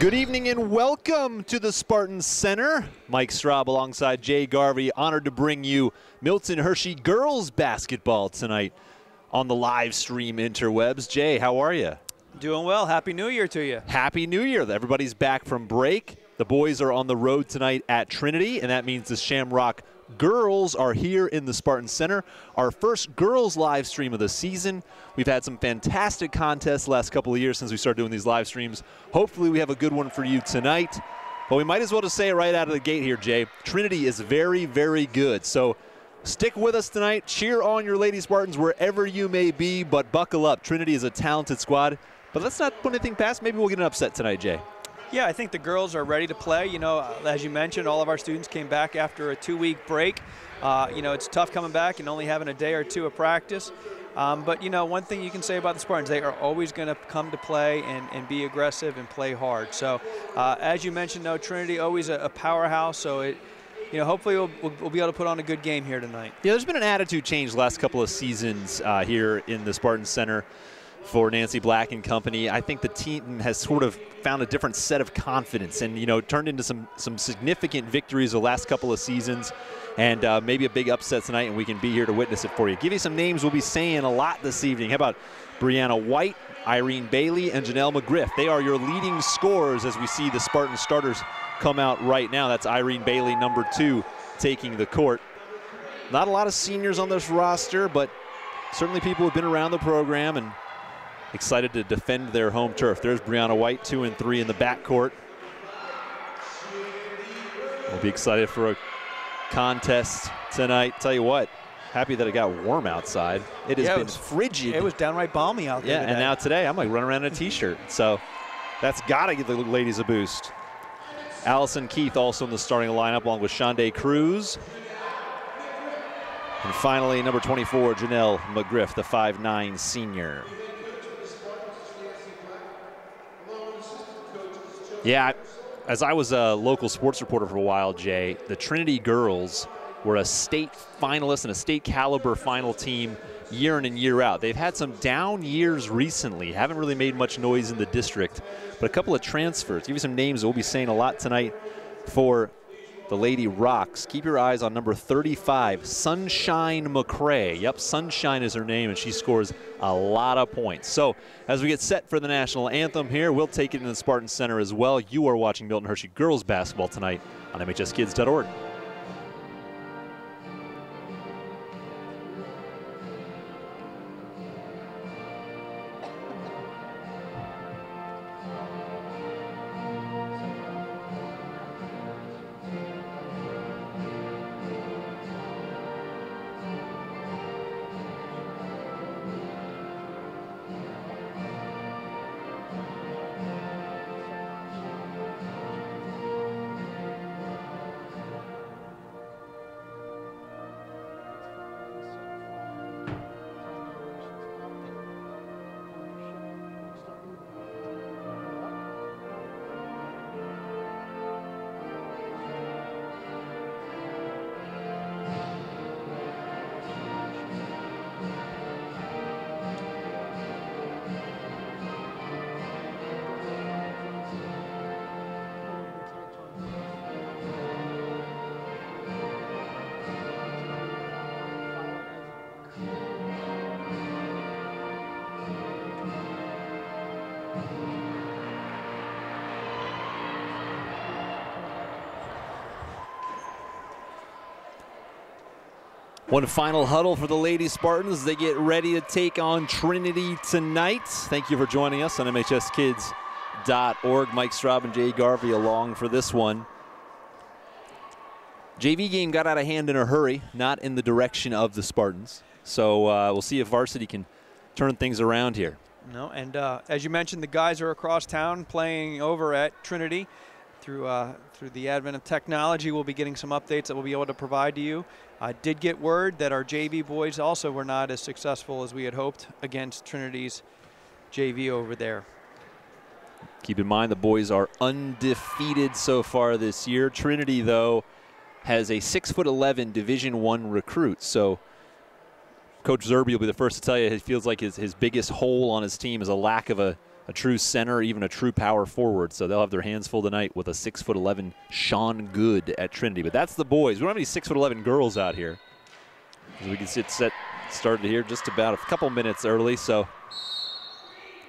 Good evening and welcome to the Spartan Center. Mike Straub alongside Jay Garvey, honored to bring you Milton Hershey girls basketball tonight on the live stream interwebs. Jay, how are you? Doing well. Happy New Year to you. Happy New Year. Everybody's back from break. The boys are on the road tonight at Trinity, and that means the Shamrock girls are here in the Spartan Center. Our first girls live stream of the season. We've had some fantastic contests the last couple of years since we started doing these live streams. Hopefully we have a good one for you tonight. But we might as well just say it right out of the gate here, Jay. Trinity is very, very good. So stick with us tonight. Cheer on your Lady Spartans wherever you may be, but buckle up. Trinity is a talented squad. But let's not put anything past. Maybe we'll get an upset tonight, Jay. Yeah, I think the girls are ready to play. You know, as you mentioned, all of our students came back after a 2-week break. You know, it's tough coming back and only having a day or two of practice. But, you know, one thing you can say about the Spartans, they are always going to come to play and be aggressive and play hard. So, as you mentioned, though, Trinity always a powerhouse. So, you know, hopefully we'll be able to put on a good game here tonight. Yeah, there's been an attitude change the last couple of seasons here in the Spartan Center for Nancy Black and company. I think the team has sort of found a different set of confidence and, you know, turned into some significant victories the last couple of seasons, and maybe a big upset tonight, and we can be here to witness it for you. Give you some names we'll be saying a lot this evening. How about Brianna White, Irene Bailey, and Janelle McGriff? They are your leading scorers as we see the Spartan starters come out right now. That's Irene Bailey, number 2, taking the court. Not a lot of seniors on this roster, but certainly people who've been around the program and excited to defend their home turf. There's Brianna White, 2 and 3 in the backcourt. We'll be excited for a contest tonight. Tell you what, happy that it got warm outside. It has been frigid. It was downright balmy out there today. And now today I'm like running around in a t-shirt. So that's got to give the ladies a boost. Allison Keith also in the starting lineup along with Shondae Cruz. And finally, number 24, Janelle McGriff, the 5'9" senior. Yeah, as I was a local sports reporter for a while, Jay, the Trinity girls were a state finalist and a state caliber final team year in and year out. They've had some down years recently, haven't really made much noise in the district, but a couple of transfers. Give you some names we'll be saying a lot tonight for the Lady Rocks. Keep your eyes on number 35, Sunshine McCray. Yep, Sunshine is her name, and she scores a lot of points. So as we get set for the national anthem here, we'll take it in the Spartan Center as well. You are watching Milton Hershey girls basketball tonight on MHSkids.org. One final huddle for the Lady Spartans. They get ready to take on Trinity tonight. Thank you for joining us on MHSkids.org. Mike Straub and Jay Garvey along for this one. JV game got out of hand in a hurry, not in the direction of the Spartans. So we'll see if varsity can turn things around here. No, and as you mentioned, the guys are across town playing over at Trinity. Through the advent of technology, we'll be getting some updates that we'll be able to provide to you. I did get word that our JV boys also were not as successful as we had hoped against Trinity's JV over there. Keep in mind the boys are undefeated so far this year. Trinity, though, has a 6'11" Division I recruit. So Coach Zerby will be the first to tell you he feels like his biggest hole on his team is a lack of a a true center, even a true power forward. So they'll have their hands full tonight with a 6'11" Sean Good at Trinity. But that's the boys. We don't have any 6'11" girls out here. As we can see, it's started here just about a couple minutes early. So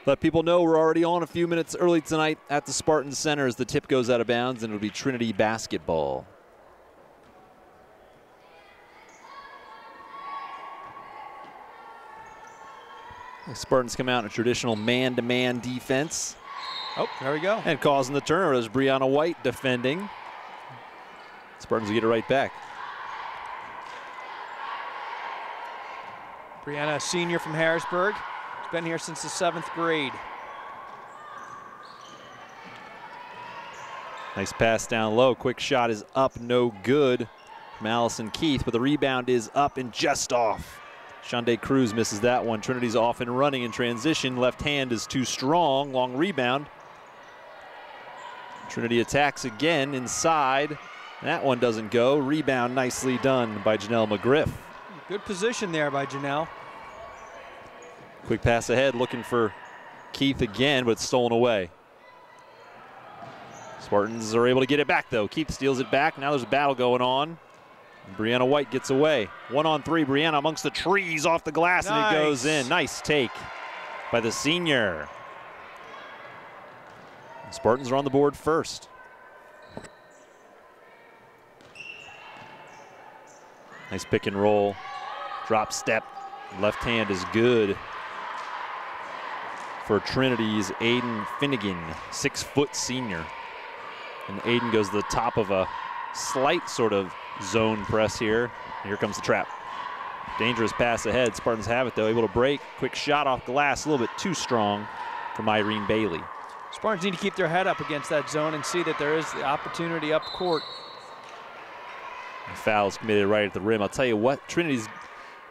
let people know we're already on a few minutes early tonight at the Spartan Center as the tip goes out of bounds, and it'll be Trinity basketball. The Spartans come out in a traditional man-to-man defense. Oh, there we go. And causing the turnover is Brianna White defending. Spartans will get it right back. Brianna, a senior from Harrisburg. She's been here since the 7th grade. Nice pass down low. Quick shot is up, no good from Allison Keith, but the rebound is up and just off. Shonda Cruz misses that one. Trinity's off and running in transition. Left hand is too strong. Long rebound. Trinity attacks again inside. That one doesn't go. Rebound nicely done by Janelle McGriff. Good position there by Janelle. Quick pass ahead, looking for Keith again, but it's stolen away. Spartans are able to get it back, though. Keith steals it back. Now there's a battle going on. Brianna White gets away. 1-on-3, Brianna amongst the trees off the glass, and it goes in. Nice take by the senior. Spartans are on the board first. Nice pick and roll. Drop step. Left hand is good for Trinity's Aiden Finnegan, 6-foot senior. And Aiden goes to the top of a slight sort of zone press here. Here comes the trap. Dangerous pass ahead. Spartans have it, though. Able to break. Quick shot off glass. A little bit too strong from Irene Bailey. Spartans need to keep their head up against that zone and see that there is the opportunity up court. The foul is committed right at the rim. I'll tell you what, Trinity's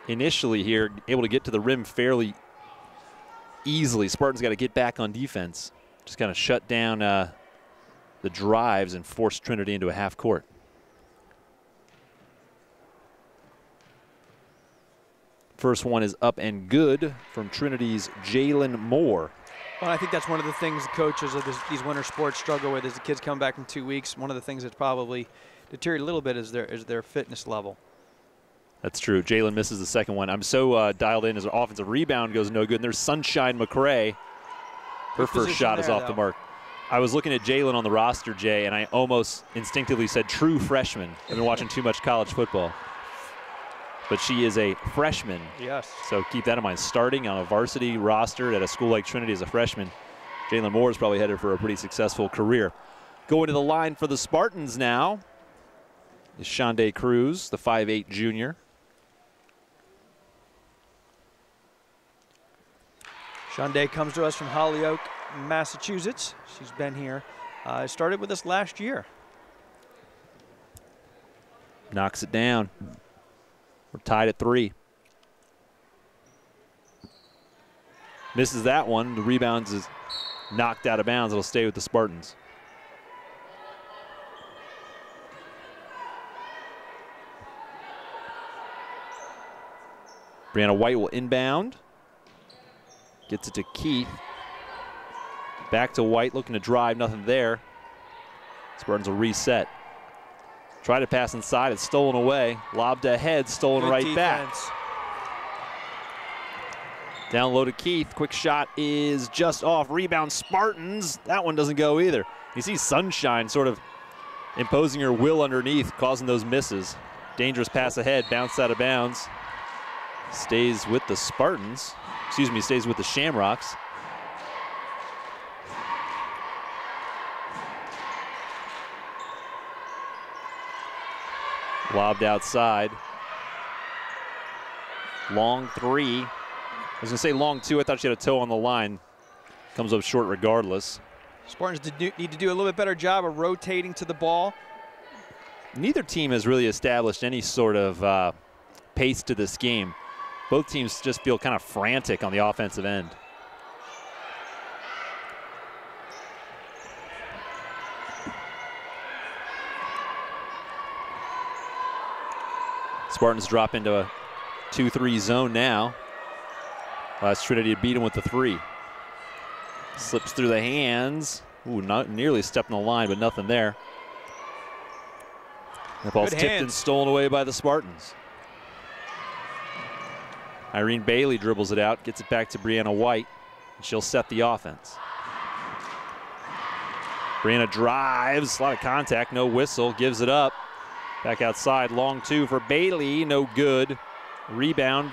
initially here able to get to the rim fairly easily. Spartans got to get back on defense. Just kind of shut down the drives and force Trinity into a half court. First one is up and good from Trinity's Jalen Moore. Well, I think that's one of the things the coaches of these winter sports struggle with as the kids come back in 2 weeks. One of the things that's probably deteriorated a little bit is their fitness level. That's true. Jalen misses the second one. I'm so dialed in as an offensive rebound goes no good. And there's Sunshine McRae. Her first shot is off the mark. I was looking at Jalen on the roster, Jay, and I almost instinctively said true freshman. I've been watching too much college football. But she is a freshman. Yes. So keep that in mind. Starting on a varsity roster at a school like Trinity as a freshman, Jalen Moore is probably headed for a pretty successful career. Going to the line for the Spartans now is Shonda Cruz, the 5'8" junior. Shonda comes to us from Holyoke, Massachusetts. She's been here. Started with us last year. Knocks it down. We're tied at 3. Misses that one. The rebound is knocked out of bounds. It'll stay with the Spartans. Brianna White will inbound. Gets it to Keith. Back to White, looking to drive, nothing there. Spartans will reset. Try to pass inside, it's stolen away. Lobbed ahead, stolen right back. Down low to Keith, quick shot is just off. Rebound Spartans, that one doesn't go either. You see Sunshine sort of imposing her will underneath, causing those misses. Dangerous pass ahead, bounced out of bounds. Stays with the Spartans, stays with the Shamrocks. Lobbed outside. Long 3. I was going to say long 2. I thought she had a toe on the line. Comes up short regardless. Spartans need to do a little bit better job of rotating to the ball. Neither team has really established any sort of pace to this game. Both teams just feel kind of frantic on the offensive end. Spartans drop into a 2-3 zone now. Last Trinity to beat them with the 3. Slips through the hands. Ooh, not nearly stepping the line, but nothing there. The ball's tipped and stolen away by the Spartans. Irene Bailey dribbles it out, gets it back to Brianna White, and she'll set the offense. Brianna drives, a lot of contact, no whistle, gives it up. Back outside, long two for Bailey, no good. Rebound.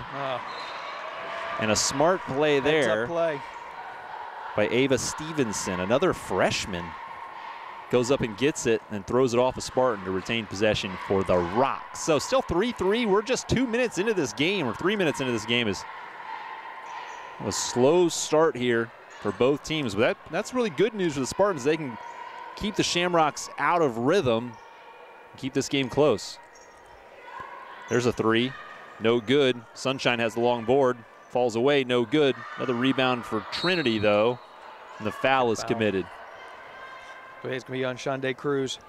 And a smart play there by Ava Stevenson, another freshman. Goes up and gets it and throws it off a Spartan to retain possession for the Rocks. So still 3-3. We're just 2 minutes into this game, or 3 minutes into this game. Is a slow start here for both teams, but that's really good news for the Spartans. They can keep the Shamrocks out of rhythm and keep this game close. There's a three, no good. Sunshine has the long board, falls away, no good. Another rebound for Trinity though, and the foul is committed. So it's going to be on Shondae Cruz.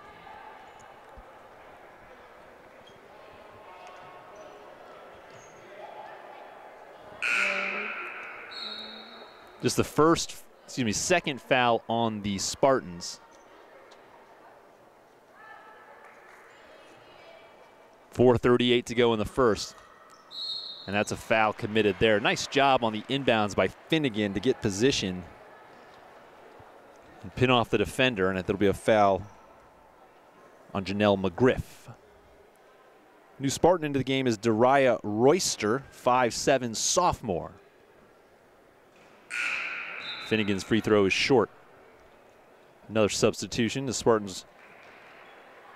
Just the second foul on the Spartans. 4:38 to go in the first. And that's a foul committed there. Nice job on the inbounds by Finnegan to get position and pin off the defender, and there'll be a foul on Janelle McGriff. New Spartan into the game is Dariah Royster, 5'7" sophomore. Finnegan's free throw is short. Another substitution. The Spartans'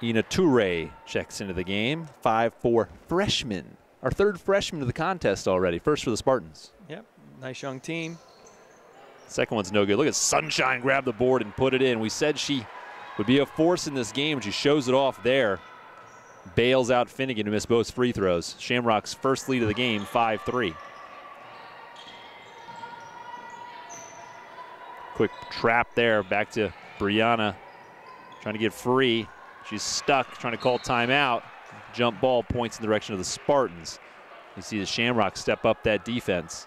Ina Toure checks into the game. 5'4" freshman. Our third freshman to the contest already. First for the Spartans. Yep, nice young team. Second one's no good. Look at Sunshine grab the board and put it in. We said she would be a force in this game, and she shows it off there. Bails out Finnegan, who missed both free throws. Shamrock's first lead of the game, 5-3. Quick trap there, back to Brianna. Trying to get free. She's stuck, trying to call timeout. Jump ball points in the direction of the Spartans. You see the Shamrock step up that defense.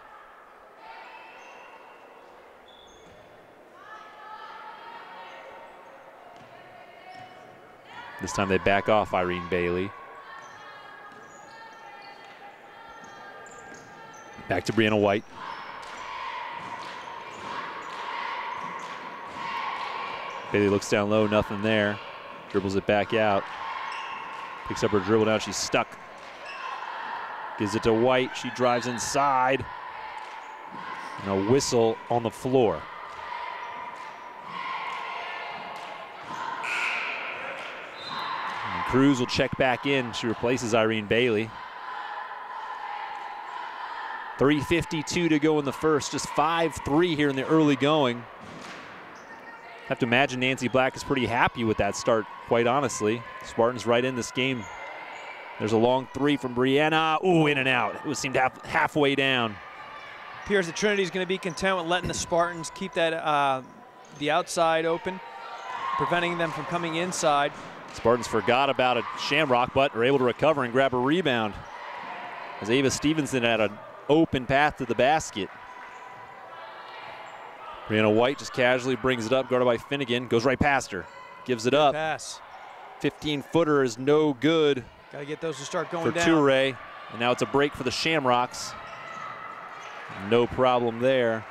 This time they back off Irene Bailey. Back to Brianna White. Bailey looks down low, nothing there. Dribbles it back out. Picks up her dribble, now she's stuck. Gives it to White, she drives inside. And a whistle on the floor. And Cruz will check back in. She replaces Irene Bailey. 3:52 to go in the first, just 5-3 here in the early going. Have to imagine Nancy Black is pretty happy with that start, quite honestly. Spartans right in this game. There's a long three from Brianna. Ooh, in and out. It would seem to have halfway down. Appears that Trinity's going to be content with letting the Spartans keep that the outside open, preventing them from coming inside. Spartans forgot about a Shamrock, but are able to recover and grab a rebound, as Ava Stevenson had an open path to the basket. Brianna White just casually brings it up, guarded by Finnegan, goes right past her, gives it up. Pass. 15-footer is no good. Got to get those to start going down. For Toure, and now it's a break for the Shamrocks. No problem there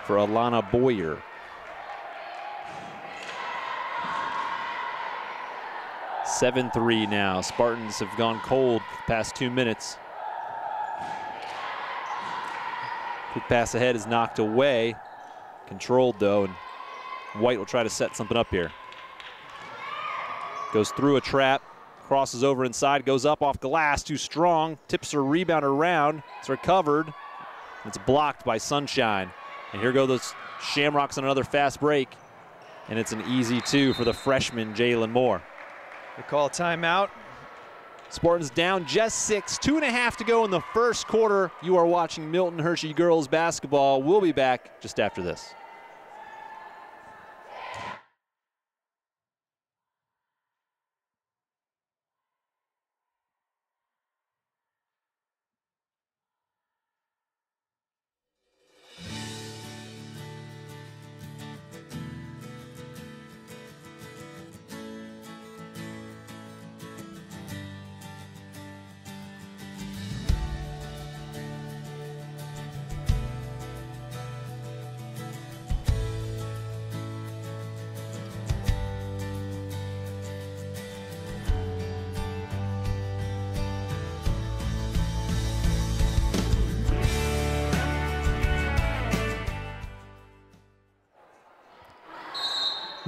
for Alana Boyer. (7-3) now. Spartans have gone cold the past 2 minutes. Quick pass ahead is knocked away. Controlled though, and White will try to set something up here. Goes through a trap, crosses over inside, goes up off glass, too strong, tips her rebound around. It's recovered. It's blocked by Sunshine. And here go those Shamrocks on another fast break. And it's an easy two for the freshman, Jalen Moore. We call a timeout. Spartans down just 6, 2.5 to go in the first quarter. You are watching Milton Hershey girls basketball. We'll be back just after this.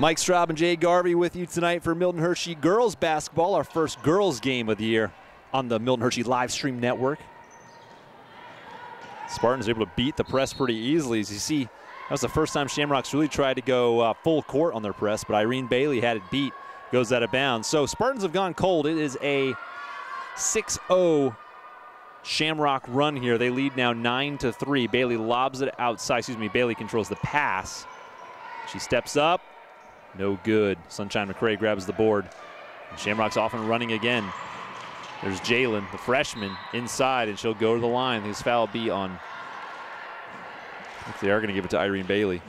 Mike Straub and Jay Garvey with you tonight for Milton Hershey girls basketball, our first girls game of the year on the Milton Hershey live stream network. Spartans able to beat the press pretty easily. As you see, that was the first time Shamrocks really tried to go full court on their press, but Irene Bailey had it beat, goes out of bounds. So Spartans have gone cold. It is a 6-0 Shamrock run here. They lead now 9-3. Bailey lobs it outside. Bailey controls the pass. She steps up. No good. Sunshine McCray grabs the board. And Shamrock's off and running again. There's Jalen, the freshman, inside, and she'll go to the line. His foul will be on. If they are going to give it to Irene Bailey.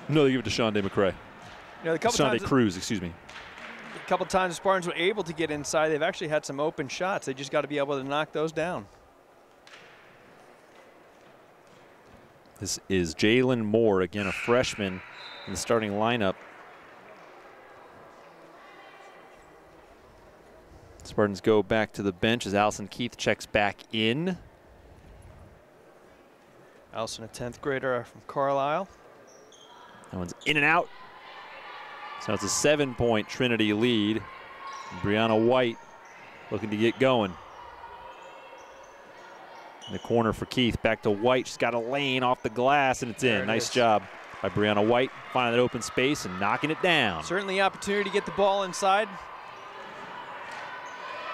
No, they give it to Shonda McCray. Shonda Cruz, excuse me. A couple times the Spartans were able to get inside. They've actually had some open shots. They just got to be able to knock those down. This is Jalen Moore, again a freshman in the starting lineup. Spartans go back to the bench as Allison Keith checks back in. Allison, a 10th grader from Carlisle. That one's in and out. So it's a 7-point Trinity lead. And Brianna White looking to get going. In the corner for Keith, back to White. She's got a lane off the glass, and it's in. Nice job by Brianna White, finding that open space and knocking it down. Certainly opportunity to get the ball inside.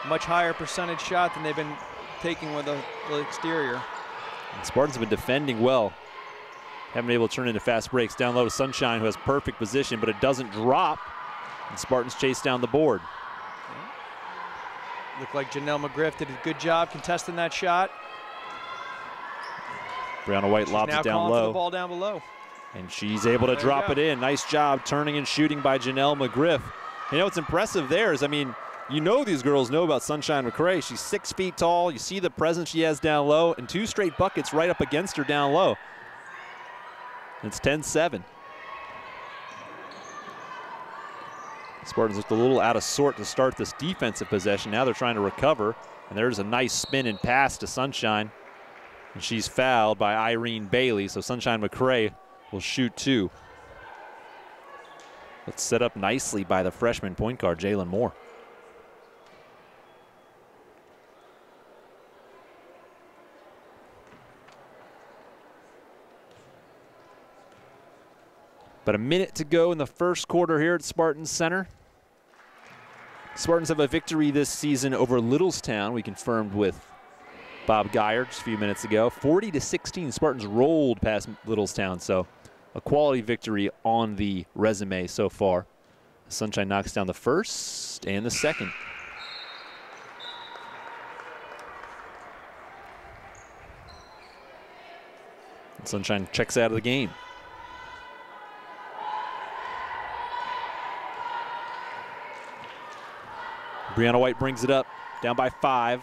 Much higher percentage shot than they've been taking with the exterior. And Spartans have been defending well. Haven't been able to turn into fast breaks. Down low to Sunshine, who has perfect position, but it doesn't drop. And Spartans chase down the board. Looked like Janelle McGriff did a good job contesting that shot. Brianna White lobs it down low. For the ball down below. And she's able to drop it in. Nice job turning and shooting by Janelle McGriff. You know what's impressive there is, I mean, you know these girls know about Sunshine McCray. She's 6 feet tall. You see the presence she has down low, and 2 straight buckets right up against her down low. It's 10-7. Spartans looked a little out of sort to start this defensive possession. Now they're trying to recover, and there's a nice spin and pass to Sunshine. And she's fouled by Irene Bailey, so Sunshine McCray will shoot 2. That's set up nicely by the freshman point guard, Jalen Moore. But a minute to go in the first quarter here at Spartan Center. Spartans have a victory this season over Littlestown. We confirmed with Bob Geyer just a few minutes ago. 40-16, Spartans rolled past Littlestown, so a quality victory on the resume so far. Sunshine knocks down the first and the second. And Sunshine checks out of the game. Brianna White brings it up, down by 5.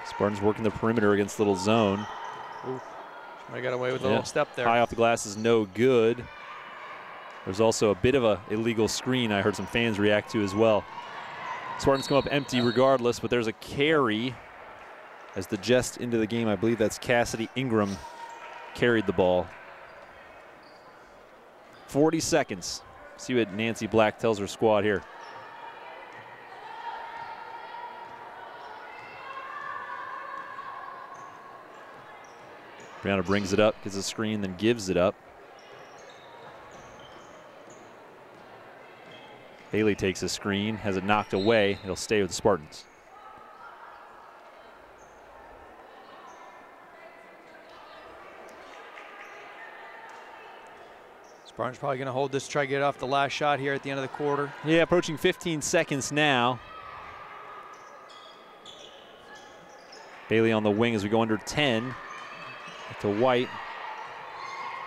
Spartans working the perimeter against little zone. Ooh, I got away with a little step there. High off the glass is no good. There's also a bit of an illegal screen I heard some fans react to as well. Spartans come up empty regardless, but there's a carry as the jest into the game. I believe that's Cassidy Ingram carried the ball. 40 seconds. See what Nancy Black tells her squad here. Brianna brings it up, gets a screen, then gives it up. Bailey takes a screen, has it knocked away. It'll stay with the Spartans. Spartans probably going to hold this, try to get off the last shot here at the end of the quarter. Yeah, approaching 15 seconds now. Bailey on the wing as we go under 10. To White.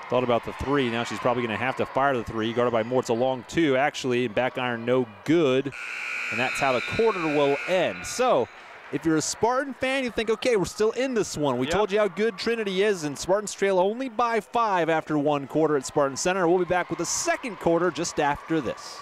Thought about the 3. Now she's probably going to have to fire the 3. Guarded by Moore. It's a long 2, actually. Back iron, no good. And that's how the quarter will end. So, if you're a Spartan fan, you think, okay, we're still in this one. We told you how good Trinity is, and Spartans trail only by 5 after 1 quarter at Spartan Center. We'll be back with the second quarter just after this.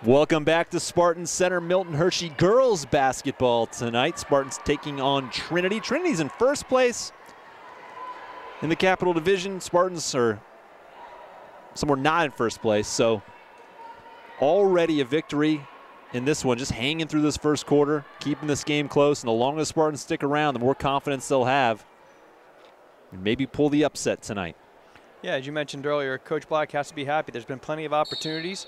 Welcome back to Spartan Center. Milton Hershey girls basketball tonight. Spartans taking on Trinity. Trinity's in first place in the Capital Division. Spartans are somewhere not in first place, so already a victory in this one, just hanging through this first quarter, keeping this game close, and the longer the Spartans stick around, the more confidence they'll have and maybe pull the upset tonight. Yeah, as you mentioned earlier, Coach Black has to be happy. There's been plenty of opportunities.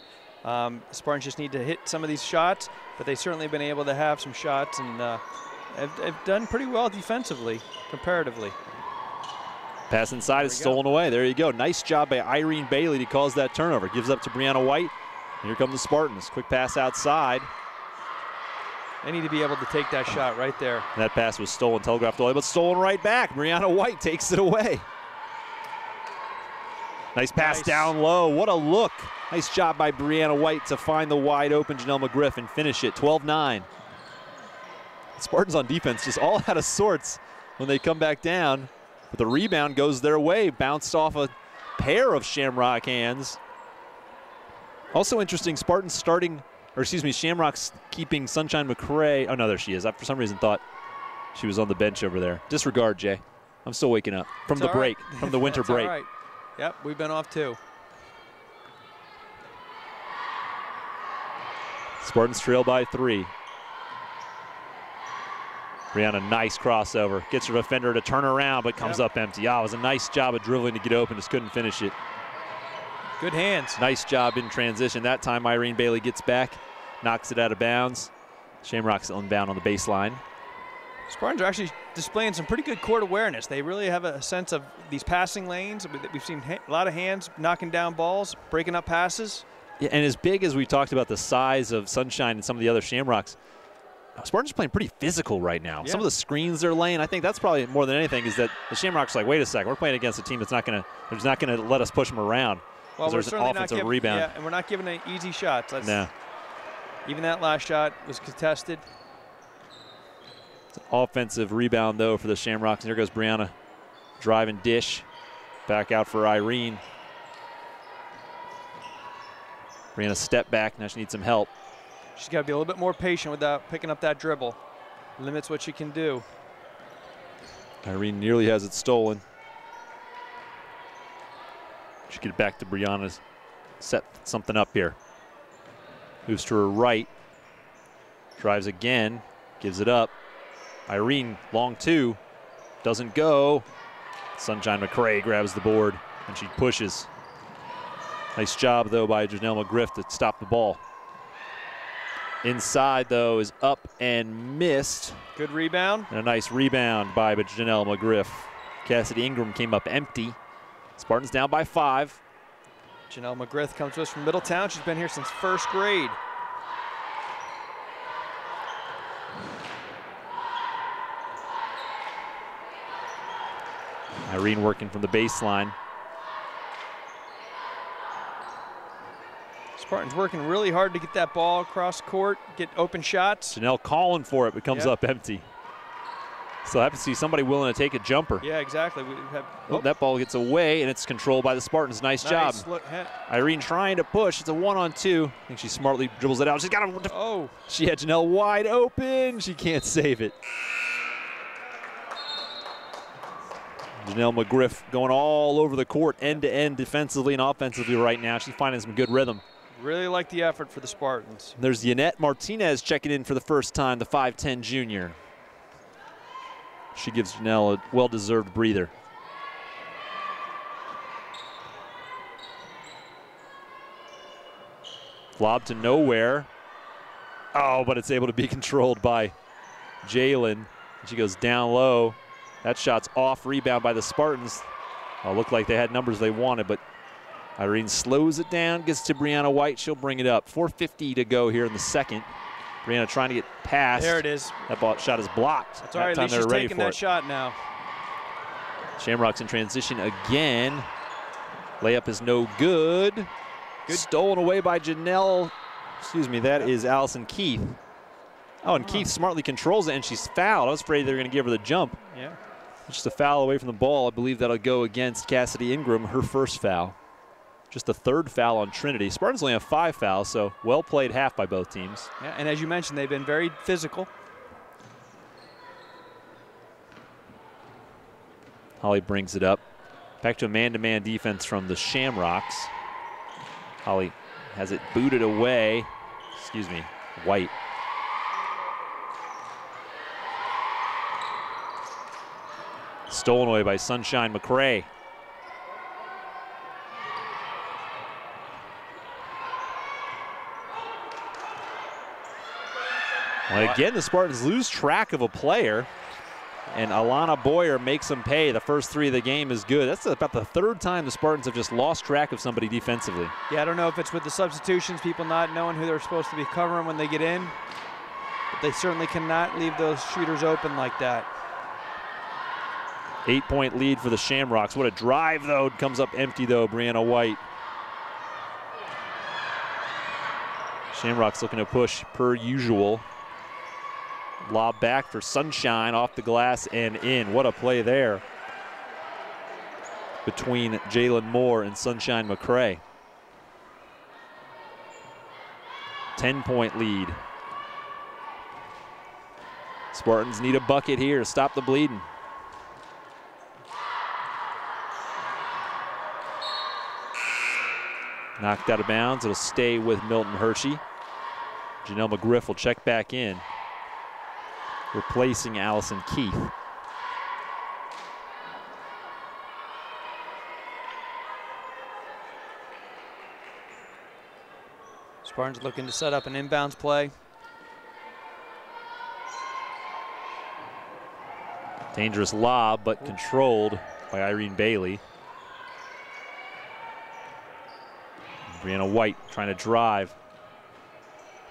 Spartans just need to hit some of these shots, but they certainly have been able to have some shots and have done pretty well defensively, comparatively. Pass inside is stolen away. There you go. Nice job by Irene Bailey to cause that turnover. Gives up to Brianna White. Here come the Spartans. Quick pass outside. They need to be able to take that shot right there. That pass was stolen, telegraphed away, but stolen right back. Brianna White takes it away. Nice pass down low. What a look. Nice job by Brianna White to find the wide open Janelle McGriff and finish it. 12-9. Spartans on defense just all out of sorts when they come back down. But the rebound goes their way. Bounced off a pair of Shamrock hands. Also interesting, Spartans starting, or excuse me, Shamrock's keeping Sunshine McCray. Oh, no, there she is. I, for some reason, thought she was on the bench over there. Disregard, Jay. I'm still waking up from the break, from the winter break. All right. Yep, we've been off too. Spartans trail by 3. Brianna, nice crossover. Gets her defender to turn around, but comes up empty. Ah, it was a nice job of dribbling to get open, just couldn't finish it. Good hands. Nice job in transition. That time Irene Bailey gets back, knocks it out of bounds. Shamrock's inbound on the baseline. Spartans are actually displaying some pretty good court awareness. They really have a sense of these passing lanes. We've seen a lot of hands knocking down balls, breaking up passes. Yeah, and as big as we talked about the size of Sunshine and some of the other Shamrocks, Spartans are playing pretty physical right now. Yeah. Some of the screens they're laying, I think that's probably more than anything, is that the Shamrocks are like, wait a second, we're playing against a team that's not going to let us push them around. Well, there's an offensive rebound. Yeah, and we're not giving any easy shots. No. Even that last shot was contested. Offensive rebound, though, for the Shamrocks. And here goes Brianna. Drive and dish. Back out for Irene. Brianna step back. Now she needs some help. She's got to be a little bit more patient without picking up that dribble. Limits what she can do. Irene nearly has it stolen. She get it back to Brianna's. Set something up here. Moves to her right. Drives again. Gives it up. Irene, long 2, doesn't go. Sunshine McCray grabs the board, and she pushes. Nice job, though, by Janelle McGriff to stop the ball. Inside, though, is up and missed. Good rebound. And a nice rebound by Janelle McGriff. Cassidy Ingram came up empty. Spartans down by 5. Janelle McGriff comes to us from Middletown. She's been here since first grade. Irene working from the baseline. Spartans working really hard to get that ball across court, get open shots. Janelle calling for it, but comes up empty. So happy to see somebody willing to take a jumper. Yeah, exactly. That ball gets away, and it's controlled by the Spartans. Nice job. Irene trying to push. It's a 1-on-2. I think she smartly dribbles it out. She's got to. Oh. She had Janelle wide open. She can't save it. Janelle McGriff going all over the court, end-to-end defensively and offensively right now. She's finding some good rhythm. Really like the effort for the Spartans. There's Yannette Martinez checking in for the first time, the 5'10 junior. She gives Janelle a well-deserved breather. Lob to nowhere. Oh, but it's able to be controlled by Jalen. She goes down low. That shot's off, rebound by the Spartans. Looked like they had numbers they wanted, but Irene slows it down, gets to Brianna White. She'll bring it up. 4:50 to go here in the second. Brianna trying to get past. There it is. That ball shot is blocked. That's all right. At least she's taking that shot now. Shamrocks in transition again. Layup is no good. Stolen away by Janelle. Excuse me, that is Allison Keith. Oh, and Keith smartly controls it, and she's fouled. I was afraid they were going to give her the jump. Yeah. Just a foul away from the ball. I believe that'll go against Cassidy Ingram, her first foul. Just the 3rd foul on Trinity. Spartans only have 5 fouls, so well played half by both teams. Yeah, and as you mentioned, they've been very physical. Holly brings it up. Back to a man-to-man defense from the Shamrocks. Holly has it booted away. Excuse me, White. Stolen away by Sunshine McCray. Well, again, the Spartans lose track of a player, and Alana Boyer makes them pay. The first 3 of the game is good. That's about the 3rd time the Spartans have just lost track of somebody defensively. Yeah, I don't know if it's with the substitutions, people not knowing who they're supposed to be covering when they get in, but they certainly cannot leave those shooters open like that. 8-point lead for the Shamrocks. What a drive, though. It comes up empty, though, Brianna White. Shamrocks looking to push per usual. Lob back for Sunshine, off the glass and in. What a play there between Jalen Moore and Sunshine McCray. 10-point lead. Spartans need a bucket here to stop the bleeding. Knocked out of bounds. It'll stay with Milton Hershey. Janelle McGriff will check back in, replacing Allison Keith. Spartans looking to set up an inbounds play. Dangerous lob, but controlled by Irene Bailey. Brianna White trying to drive.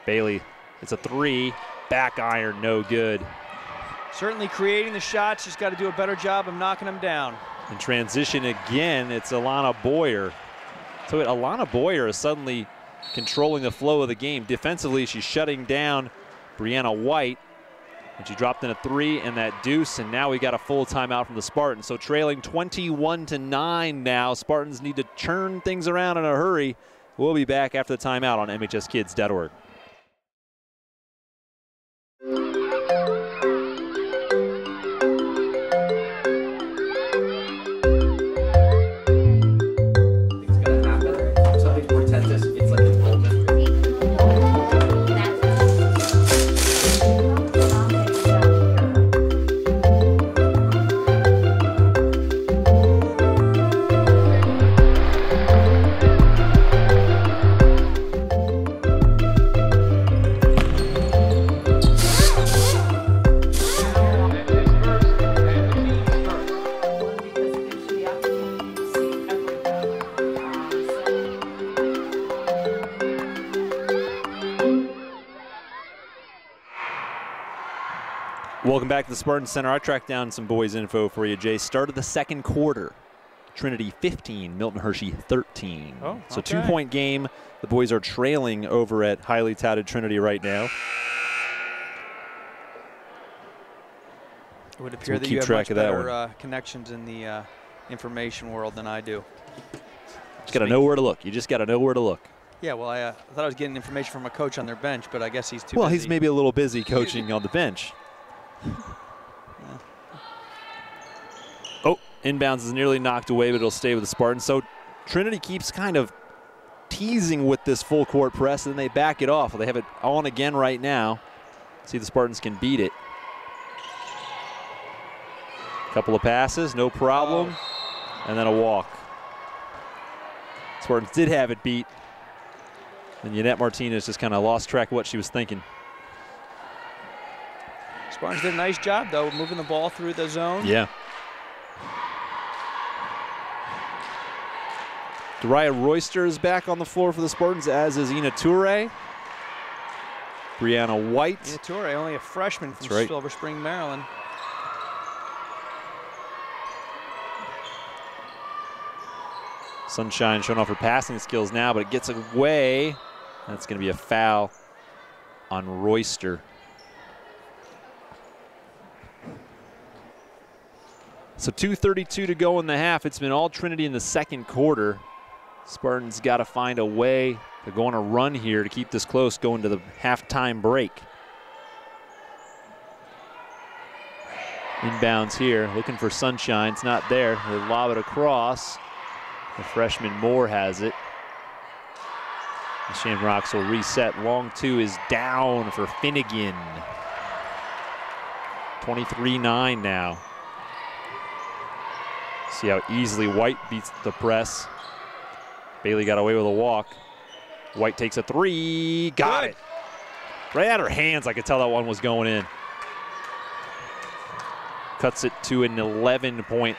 Bailey, it's a 3. Back iron, no good. Certainly creating the shots, just got to do a better job of knocking them down. In transition again, it's Alana Boyer. So Alana Boyer is suddenly controlling the flow of the game. Defensively, she's shutting down Brianna White. And she dropped in a 3 and that deuce, and now we got a full timeout from the Spartans. So trailing 21-9 now. Spartans need to turn things around in a hurry. We'll be back after the timeout on MHSkids.org. Welcome back to the Spartan Center. I tracked down some boys info for you, Jay. Start of the 2nd quarter. Trinity 15, Milton Hershey 13. Oh, so okay. 2-point game. The boys are trailing over at highly touted Trinity right now. It would appear that you have much better connections in the information world than I do. Just got to know where to look. You just got to know where to look. Yeah, well, I thought I was getting information from a coach on their bench, but I guess he's too busy. Well, he's maybe a little busy coaching on the bench. Oh, inbounds is nearly knocked away, but it'll stay with the Spartans. So Trinity keeps kind of teasing with this full court press, and then they back it off. Well, they have it on again right now. See if the Spartans can beat it. Couple of passes, no problem. And then a walk. Spartans did have it beat. And Yannette Martinez just kind of lost track of what she was thinking. Spartans did a nice job, though, moving the ball through the zone. Yeah. Dariah Royster is back on the floor for the Spartans, as is Ina Toure. Brianna White. Ina Toure, only a freshman from Silver Spring, Maryland. Sunshine showing off her passing skills now, but it gets away. That's going to be a foul on Royster. So 2:32 to go in the half. It's been all Trinity in the 2nd quarter. Spartans got to find a way. They're going to run here to keep this close going to the halftime break. Inbounds here, looking for Sunshine. It's not there. They lob it across. The freshman Moore has it. The Shamrocks will reset. Long two is down for Finnegan. 23-9 now. See how easily White beats the press. Bailey got away with a walk. White takes a three. Got it. Right out her hands, I could tell that one was going in. Cuts it to an 11-point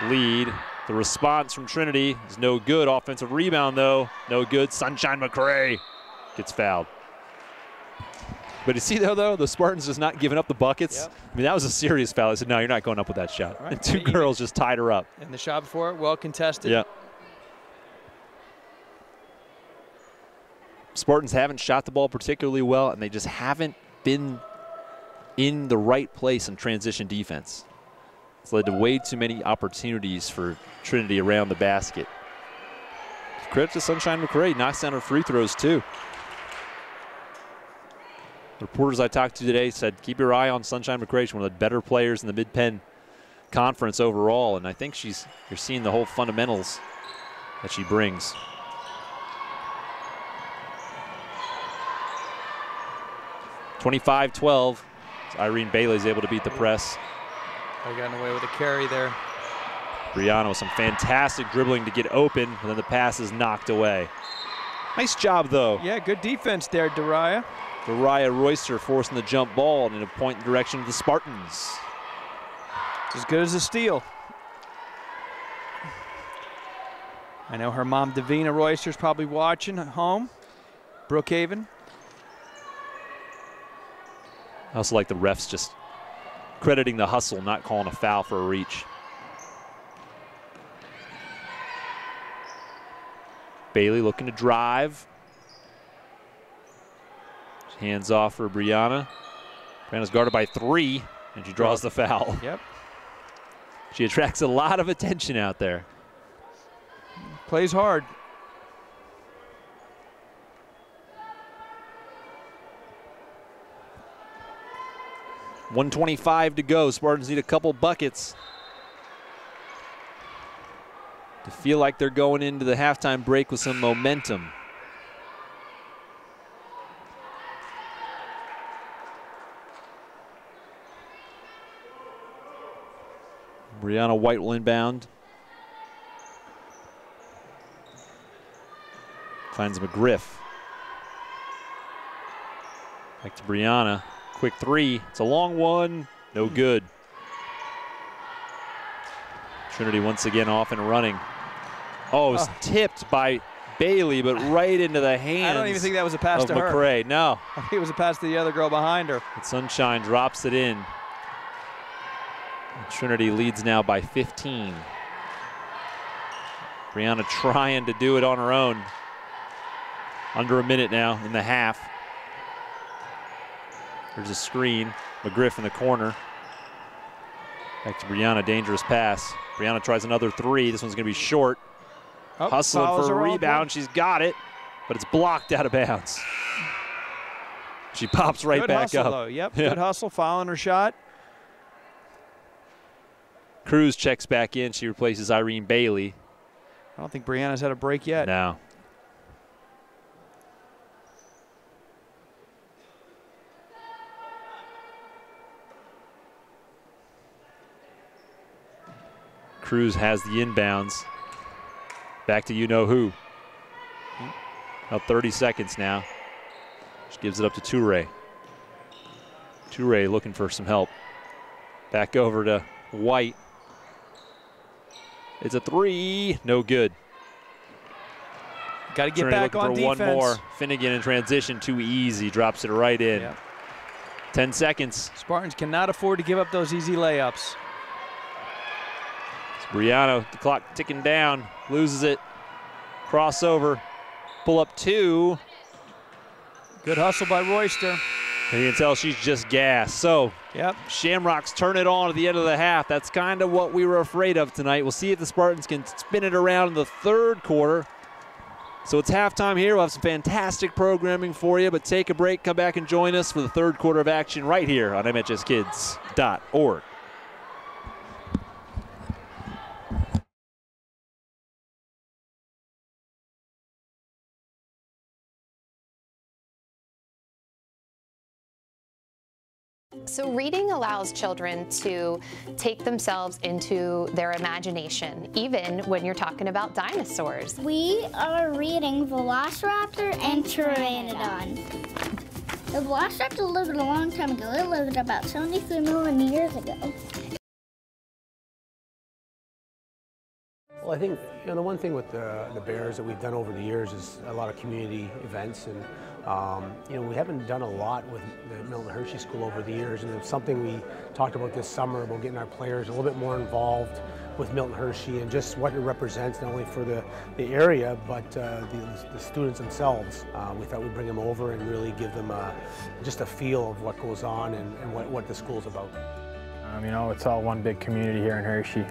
lead. The response from Trinity is no good. Offensive rebound, though, no good. Sunshine McCray gets fouled. But you see, though, the Spartans just not giving up the buckets. Yep. I mean, that was a serious foul. I said, no, you're not going up with that shot. Right. And two girls just tied her up. And the shot before it, well contested. Yeah. Spartans haven't shot the ball particularly well, and they just haven't been in the right place in transition defense. It's led to way too many opportunities for Trinity around the basket. Credit to Sunshine McCray, knocks down her free throws too. The reporters I talked to today said keep your eye on Sunshine McCray. She's one of the better players in the Mid-Penn Conference overall, and I think you're seeing the whole fundamentals that she brings. (25-12). Irene Bailey's able to beat the press. I got away with a carry there. Brianna with some fantastic dribbling to get open, and then the pass is knocked away. Nice job, though. Yeah, good defense there, Dariah. Dariah Royster forcing the jump ball and in a point in the direction of the Spartans. It's as good as a steal. I know her mom, Davina Royster's probably watching at home. Brookhaven. I also like the refs just crediting the hustle, not calling a foul for a reach. Bailey looking to drive. Hands off for Brianna. Brianna's guarded by 3, and she draws the foul. Yep. She attracts a lot of attention out there. Plays hard. .125 to go. Spartans need a couple buckets to feel like they're going into the halftime break with some momentum. Brianna White will inbound. Finds McGriff. Back to Brianna. Quick three. It's a long one. No good. Trinity once again off and running. Oh, it was tipped by Bailey, but right into the hands. I don't even think that was a pass to her. McCray. No. I think it was a pass to the other girl behind her. But Sunshine drops it in. And Trinity leads now by 15. Brianna trying to do it on her own. Under a minute now in the half. There's a screen. McGriff in the corner. Back to Brianna, dangerous pass. Brianna tries another three. This one's going to be short. Hustling for a rebound. She's got it, but it's blocked out of bounds. She pops right back up. Though. Yep, good hustle, following her shot. Cruz checks back in. She replaces Irene Bailey. I don't think Brianna's had a break yet. No. Cruz has the inbounds. Back to you-know-who. About 30 seconds now. She gives it up to Toure. Toure looking for some help. Back over to White. It's a three. No good. Got to get back on defense. One more. Finnegan in transition. Too easy. Drops it right in. Yep. 10 seconds. Spartans cannot afford to give up those easy layups. Brianna, the clock ticking down, loses it. Crossover, pull up 2. Good hustle by Royster. And you can tell she's just gassed. So, Shamrocks turn it on at the end of the half. That's kind of what we were afraid of tonight. We'll see if the Spartans can spin it around in the third quarter. So it's halftime here. We'll have some fantastic programming for you, but take a break, come back and join us for the third quarter of action right here on MHSKids.org. So reading allows children to take themselves into their imagination, even when you're talking about dinosaurs. We are reading Velociraptor and Pteranodon. The Velociraptor lived a long time ago. It lived about 73 million years ago. Well, I think the one thing with the Bears that we've done over the years is a lot of community events, and we haven't done a lot with the Milton Hershey School over the years, and it's something we talked about this summer about getting our players a little bit more involved with Milton Hershey and just what it represents not only for the area but the students themselves. We thought we'd bring them over and really give them just a feel of what goes on and what the school's about. It's all one big community here in Hershey,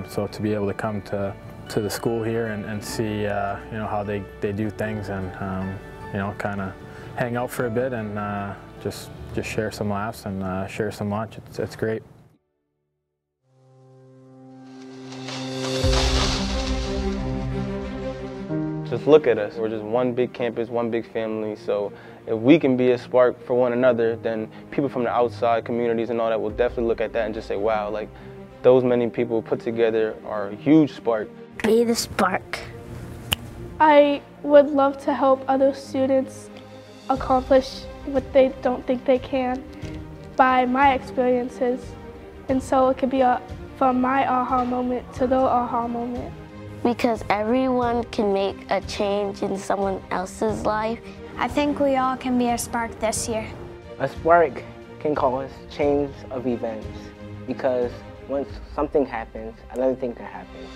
so to be able to come to the school here and see how they do things and kind of hang out for a bit and just share some laughs and share some lunch. It's great. Just look at us. We're just one big campus, one big family. So if we can be a spark for one another, then people from the outside communities and all that will definitely look at that and just say, wow, like those many people put together are a huge spark. Be the spark. I would love to help other students accomplish what they don't think they can by my experiences. And so it could be from my aha moment to their aha moment. Because everyone can make a change in someone else's life. I think we all can be a spark this year. A spark can cause change of events because once something happens, another thing can happen.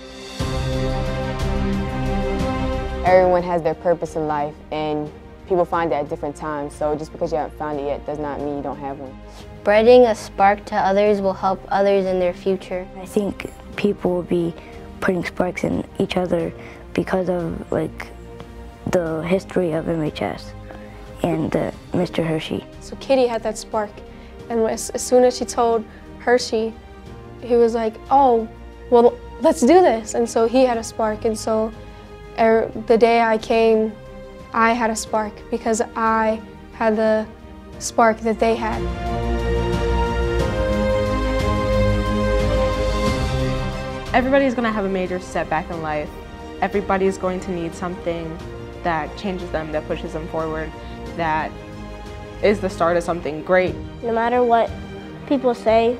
Everyone has their purpose in life and people find it at different times, so just because you haven't found it yet does not mean you don't have one. Spreading a spark to others will help others in their future. I think people will be putting sparks in each other because of the history of MHS and Mr. Hershey. So Kitty had that spark, and as soon as she told Hershey, he was like, oh, well, let's do this. And so he had a spark, and so the day I came, I had a spark because I had the spark that they had. Everybody's going to have a major setback in life. Everybody's going to need something that changes them, that pushes them forward, that is the start of something great. No matter what people say,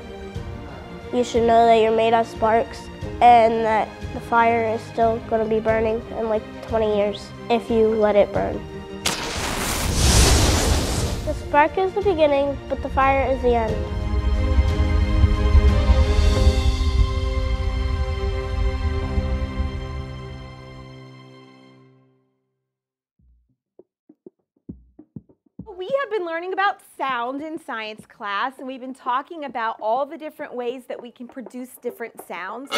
you should know that you're made of sparks and that the fire is still going to be burning in like 20 years if you let it burn. The spark is the beginning, but the fire is the end. We have been learning about sound in science class, and we've been talking about all the different ways that we can produce different sounds.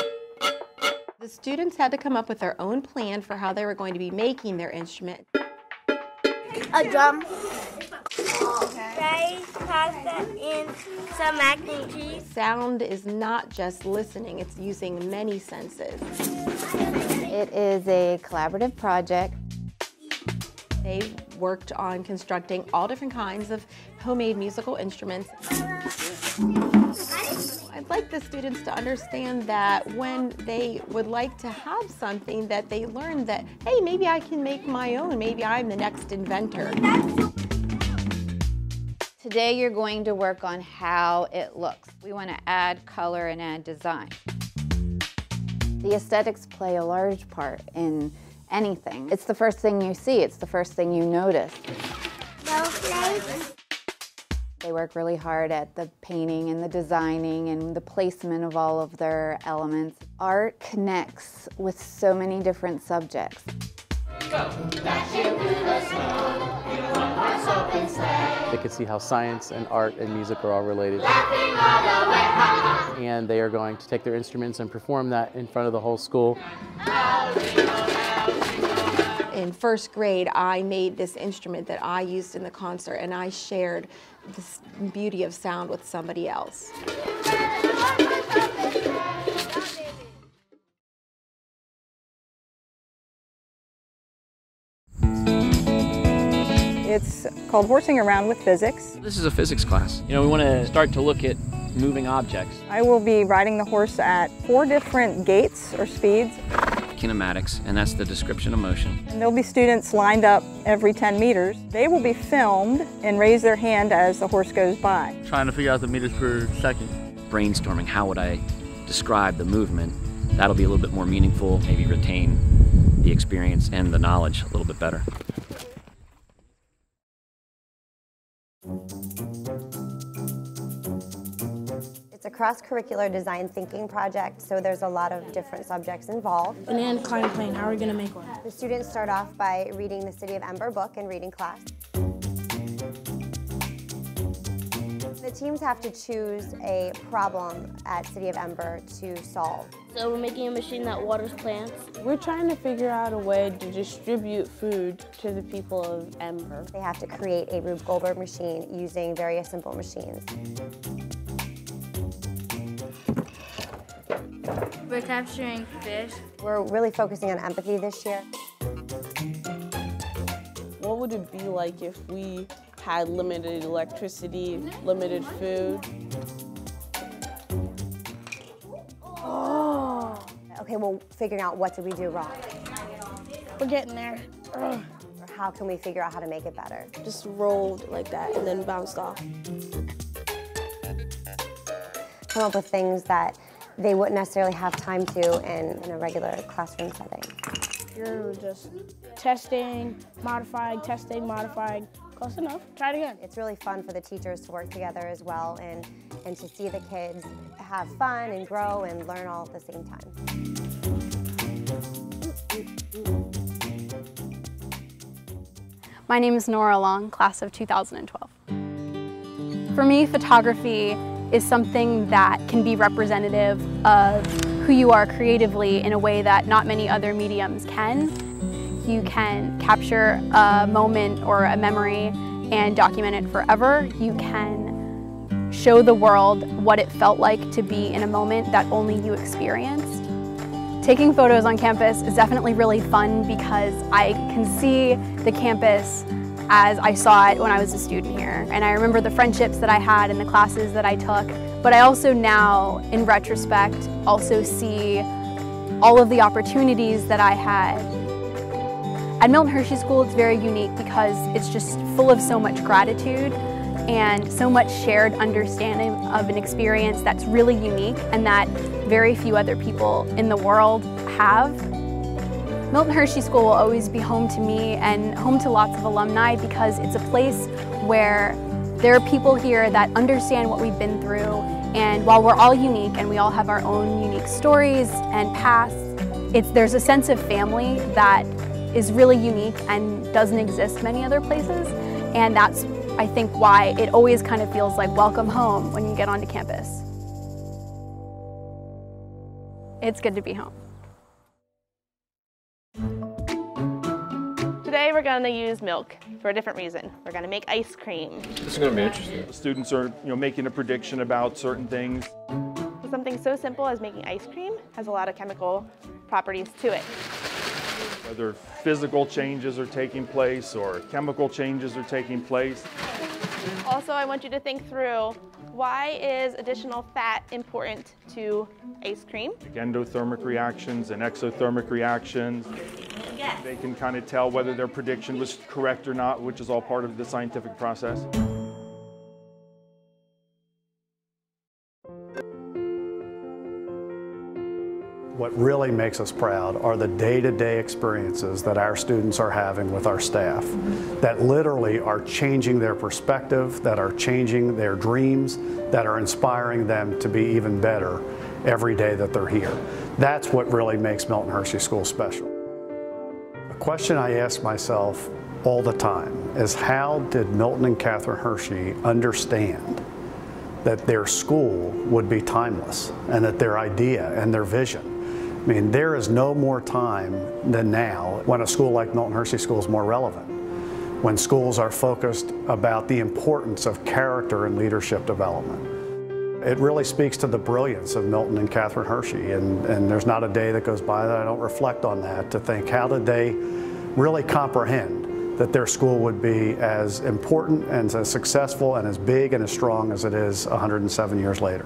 The students had to come up with their own plan for how they were going to be making their instrument. A drum. Rice, pasta, and some mac and cheese. Sound is not just listening, it's using many senses. It is a collaborative project. They worked on constructing all different kinds of homemade musical instruments. I'd like the students to understand that when they would like to have something that they learn that, hey, maybe I can make my own, maybe I'm the next inventor. Today you're going to work on how it looks. We want to add color and add design. The aesthetics play a large part in anything. It's the first thing you see, it's the first thing you notice. They work really hard at the painting and the designing and the placement of all of their elements. Art connects with so many different subjects. They could see how science and art and music are all related. And they are going to take their instruments and perform that in front of the whole school. in first grade, I made this instrument that I used in the concert, and I shared this beauty of sound with somebody else. It's called Horsing Around with Physics. This is a physics class. You know, we want to start to look at moving objects. I will be riding the horse at 4 different gaits or speeds. Kinematics, and that's the description of motion. And there'll be students lined up every 10 meters. They will be filmed and raise their hand as the horse goes by. Trying to figure out the meters per second. Brainstorming, how would I describe the movement? That'll be a little bit more meaningful, maybe retain the experience and the knowledge a little bit better. It's a cross-curricular design thinking project, so there's a lot of different subjects involved. Banana climb plane, how are we going to make one? The students start off by reading the City of Ember book in reading class. The teams have to choose a problem at City of Ember to solve. So we're making a machine that waters plants. We're trying to figure out a way to distribute food to the people of Ember. They have to create a Rube Goldberg machine using various simple machines. We're capturing fish. We're really focusing on empathy this year. What would it be like if we had limited electricity, limited food? Oh. Okay, well, figuring out what did we do wrong? We're getting there. Or how can we figure out how to make it better? Just rolled like that and then bounced off. Come up with things that they wouldn't necessarily have time to in a regular classroom setting. You're just testing, modifying, close enough, try it again. It's really fun for the teachers to work together as well and to see the kids have fun and grow and learn all at the same time. My name is Nora Long, class of 2012. For me, photography is something that can be representative of who you are creatively in a way that not many other mediums can. You can capture a moment or a memory and document it forever. You can show the world what it felt like to be in a moment that only you experienced. Taking photos on campus is definitely really fun because I can see the campus as I saw it when I was a student here. And I remember the friendships that I had and the classes that I took. But I also now, in retrospect, also see all of the opportunities that I had. At Milton Hershey School, it's very unique because it's just full of so much gratitude and so much shared understanding of an experience that's really unique and that very few other people in the world have. Milton Hershey School will always be home to me and home to lots of alumni because it's a place where there are people here that understand what we've been through, and while we're all unique and we all have our own unique stories and pasts, there's a sense of family that is really unique and doesn't exist many other places, and that's, I think, why it always kind of feels like welcome home when you get onto campus. It's good to be home. Today we're going to use milk for a different reason. We're going to make ice cream. This is going to be interesting. The students are, making a prediction about certain things. Something so simple as making ice cream has a lot of chemical properties to it. Whether physical changes are taking place or chemical changes are taking place. Also, I want you to think through, why is additional fat important to ice cream? Like endothermic reactions and exothermic reactions. Yes. They can kind of tell whether their prediction was correct or not, which is all part of the scientific process. What really makes us proud are the day-to-day experiences that our students are having with our staff that literally are changing their perspective, that are changing their dreams, that are inspiring them to be even better every day that they're here. That's what really makes Milton Hershey School special. A question I ask myself all the time is, how did Milton and Catherine Hershey understand that their school would be timeless and that their idea and their vision I mean, there is no more time than now when a school like Milton Hershey School is more relevant, when schools are focused about the importance of character and leadership development. It really speaks to the brilliance of Milton and Catherine Hershey, and there's not a day that goes by that I don't reflect on that, to think, how did they really comprehend that their school would be as important and as successful and as big and as strong as it is 107 years later.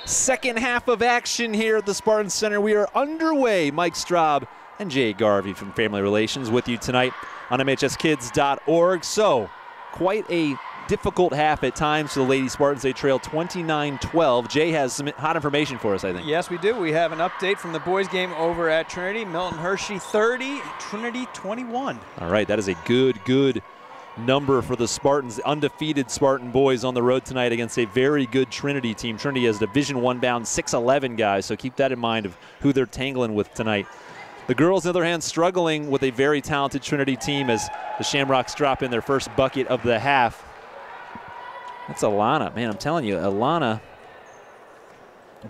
Second half of action here at the Spartan Center. We are underway. Mike Straub and Jay Garvey from Family Relations with you tonight on MHSKids.org. So, quite a difficult half at times for the Lady Spartans. They trail 29-12. Jay has some hot information for us, I think. Yes, we do. We have an update from the boys' game over at Trinity. Milton Hershey 30, Trinity 21. All right, that is a good number for the Spartans. Undefeated Spartan boys on the road tonight against a very good Trinity team. Trinity has Division I bound 6'11" guys, so keep that in mind of who they're tangling with tonight. The girls, on the other hand, struggling with a very talented Trinity team as the Shamrocks drop in their first bucket of the half. That's Alana. Man, I'm telling you, Alana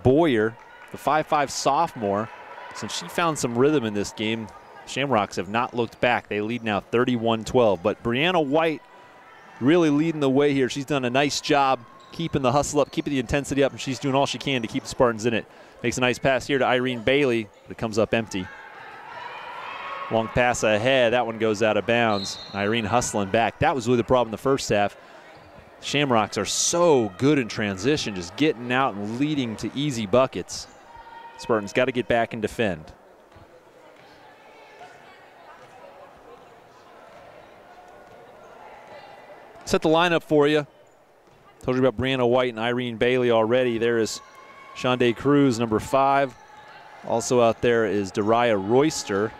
Boyer, the 5'5" sophomore, since she found some rhythm in this game, Shamrocks have not looked back. They lead now 31-12. But Brianna White really leading the way here. She's done a nice job keeping the hustle up, keeping the intensity up, and she's doing all she can to keep the Spartans in it. Makes a nice pass here to Irene Bailey, but it comes up empty. Long pass ahead. That one goes out of bounds. Irene hustling back. That was really the problem in the first half. Shamrocks are so good in transition, just getting out and leading to easy buckets. Spartans got to get back and defend. Set the lineup for you. Told you about Brianna White and Irene Bailey already. There is Shondae Cruz, number 5. Also out there is Dariah Royster,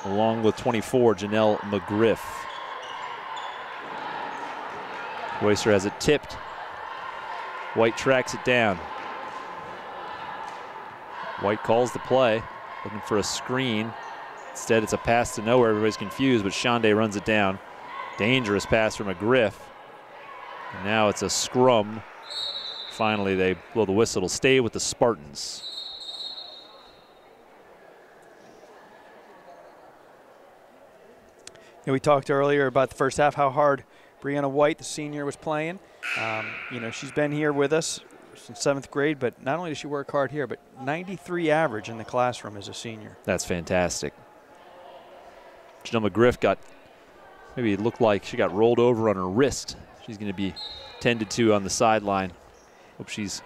along with 24, Janelle McGriff. Royster has it tipped. White tracks it down. White calls the play, looking for a screen. Instead, it's a pass to nowhere. Everybody's confused, but Shondae runs it down. Dangerous pass from McGriff. And now it's a scrum. Finally, they blow the whistle. It'll stay with the Spartans. Yeah, we talked earlier about the first half, how hard Brianna White, the senior, was playing. You know, she's been here with us since 7th grade, but not only does she work hard here, but 93 average in the classroom as a senior. That's fantastic. Janelle McGriff got, maybe it looked like she got rolled over on her wrist. She's going to be tended to on the sideline. Hope she's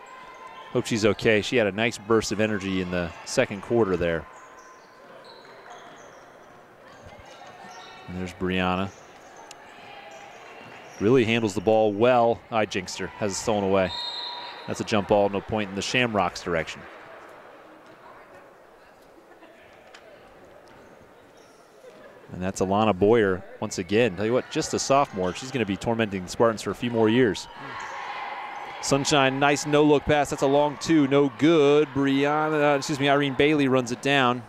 okay. She had a nice burst of energy in the second quarter there. And there's Brianna. Really handles the ball well. I jinxed her. Has it stolen away. That's a jump ball, no point in the Shamrocks direction. And that's Alana Boyer once again. Tell you what, just a sophomore. She's going to be tormenting the Spartans for a few more years. Sunshine, nice no-look pass. That's a long 2, no good. Irene Bailey runs it down.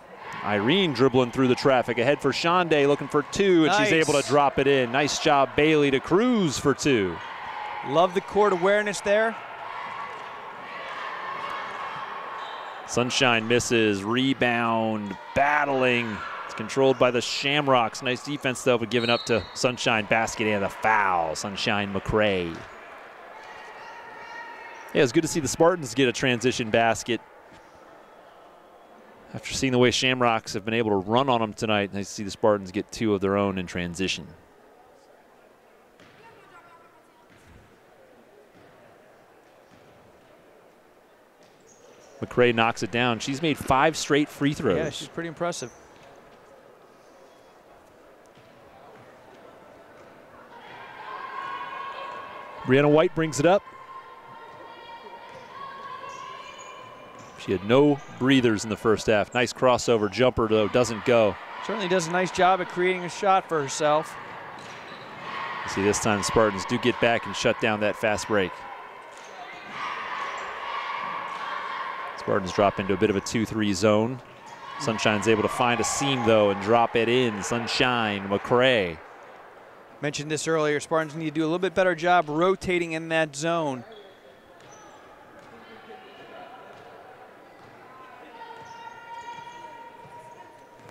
Irene dribbling through the traffic. Ahead for Shondae, looking for 2, and nice. She's able to drop it in. Nice job, Bailey, to Cruz for 2. Love the court awareness there. Sunshine misses, rebound, battling. It's controlled by the Shamrocks. Nice defense, though, but given up to Sunshine. Basket and a foul. Sunshine McCray. Yeah, it's good to see the Spartans get a transition basket. After seeing the way Shamrocks have been able to run on them tonight, nice to see the Spartans get 2 of their own in transition. McCray knocks it down. She's made 5 straight free throws. Yeah, she's pretty impressive. Brianna White brings it up. She had no breathers in the first half. Nice crossover jumper, though, doesn't go. Certainly does a nice job at creating a shot for herself. See, this time the Spartans do get back and shut down that fast break. Spartans drop into a bit of a 2-3 zone. Sunshine's able to find a seam, though, and drop it in. Sunshine, McCray. Mentioned this earlier, Spartans need to do a little bit better job rotating in that zone.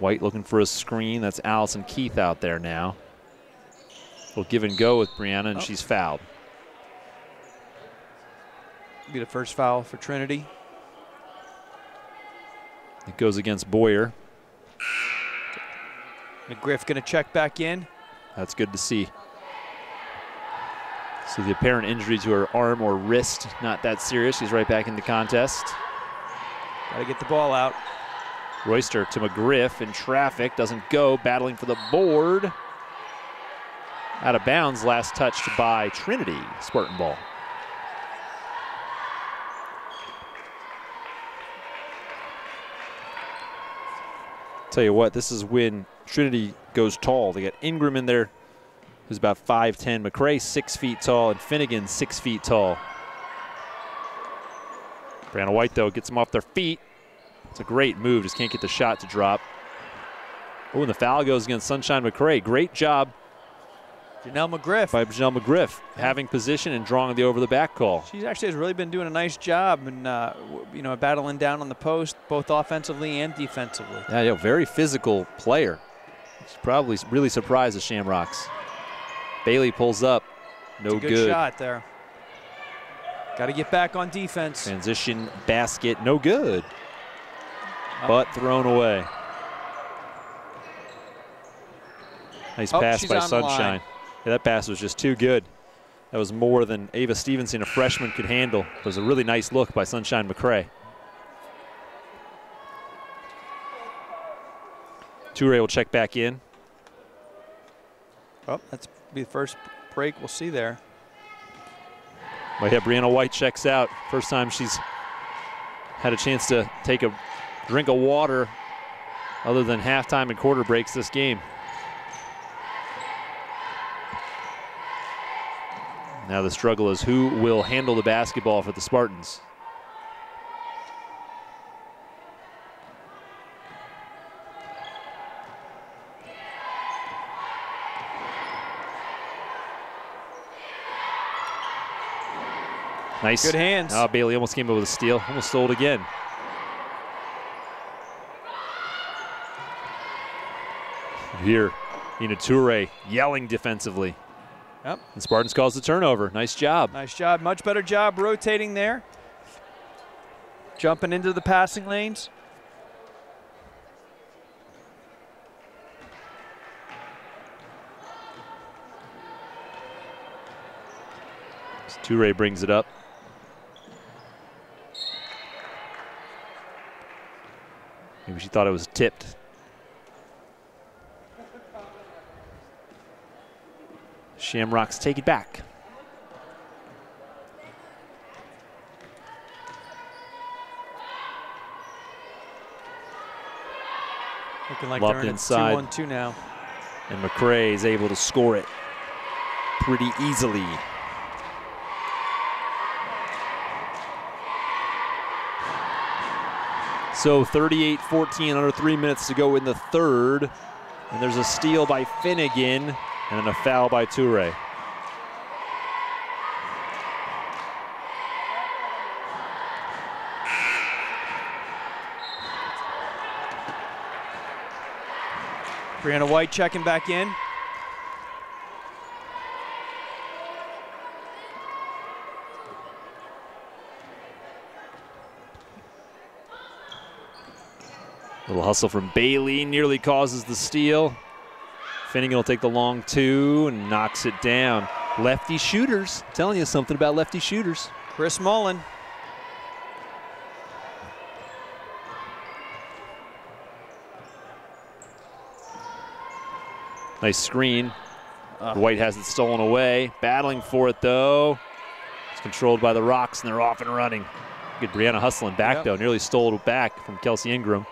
White looking for a screen. That's Allison Keith out there now. We'll give and go with Brianna, and she's fouled. Be the first foul for Trinity. It goes against Boyer. McGriff going to check back in. That's good to see. So the apparent injury to her arm or wrist, not that serious. She's right back in the contest. Got to get the ball out. Royster to McGriff in traffic, doesn't go, battling for the board. Out of bounds, last touched by Trinity, Spartan ball. Tell you what, this is when Trinity goes tall. They got Ingram in there, who's about 5'10". McCray 6 feet tall, and Finnegan 6 feet tall. Brianna White, though, gets them off their feet. It's a great move, just can't get the shot to drop. Oh, and the foul goes against Sunshine McCray. Great job Janelle McGriff. by Janelle McGriff, having position and drawing the over-the-back call. She actually has really been doing a nice job and battling down on the post, both offensively and defensively. Yeah, very physical player. She's probably really surprised the Shamrocks. Bailey pulls up, no It's a good shot there. Got to get back on defense. Transition basket, no good. But thrown away. Nice pass by Sunshine. Yeah, that pass was just too good. That was more than Ava Stevenson, a freshman, could handle. It was a really nice look by Sunshine McCray. Toure will check back in. Oh, that's be the first break we'll see there. But yeah, Brianna White checks out. First time she's had a chance to take a drink of water other than halftime and quarter breaks this game. Now the struggle is who will handle the basketball for the Spartans. Nice. Good hands. Oh, Bailey almost came up with a steal. Almost stole it again. Here, Ina Toure yelling defensively. Yep. And Spartans calls the turnover. Nice job. Nice job. Much better job rotating there. Jumping into the passing lanes. Toure brings it up. Maybe she thought it was tipped. Shamrocks take it back. Looking like Locked they're in inside. a 2-1-2 now. And McCray is able to score it pretty easily. So 38-14, under 3 minutes to go in the third. And there's a steal by Finnegan and then a foul by Toure. Brianna White checking back in. Little hustle from Bailey, nearly causes the steal. Finnegan will take the long two and knocks it down. Lefty shooters, telling you something about lefty shooters. Chris Mullen. Nice screen. White has it stolen away. Battling for it, though. It's controlled by the Rocks, and they're off and running. Good Brianna hustling back, though. Nearly stole it back from Kelsey Ingram.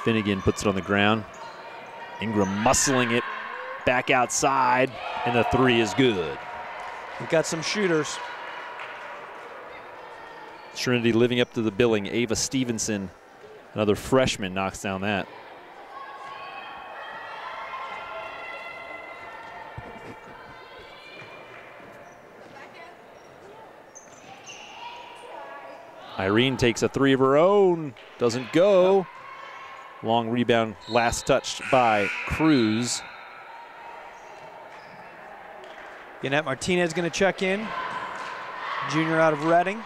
Finnegan puts it on the ground. Ingram muscling it back outside, and the three is good. We've got some shooters. Trinity living up to the billing. Ava Stevenson, another freshman, knocks down that. Irene takes a three of her own. Doesn't go. Long rebound, last touched by Cruz. Yannette Martinez going to check in. Junior out of Reading.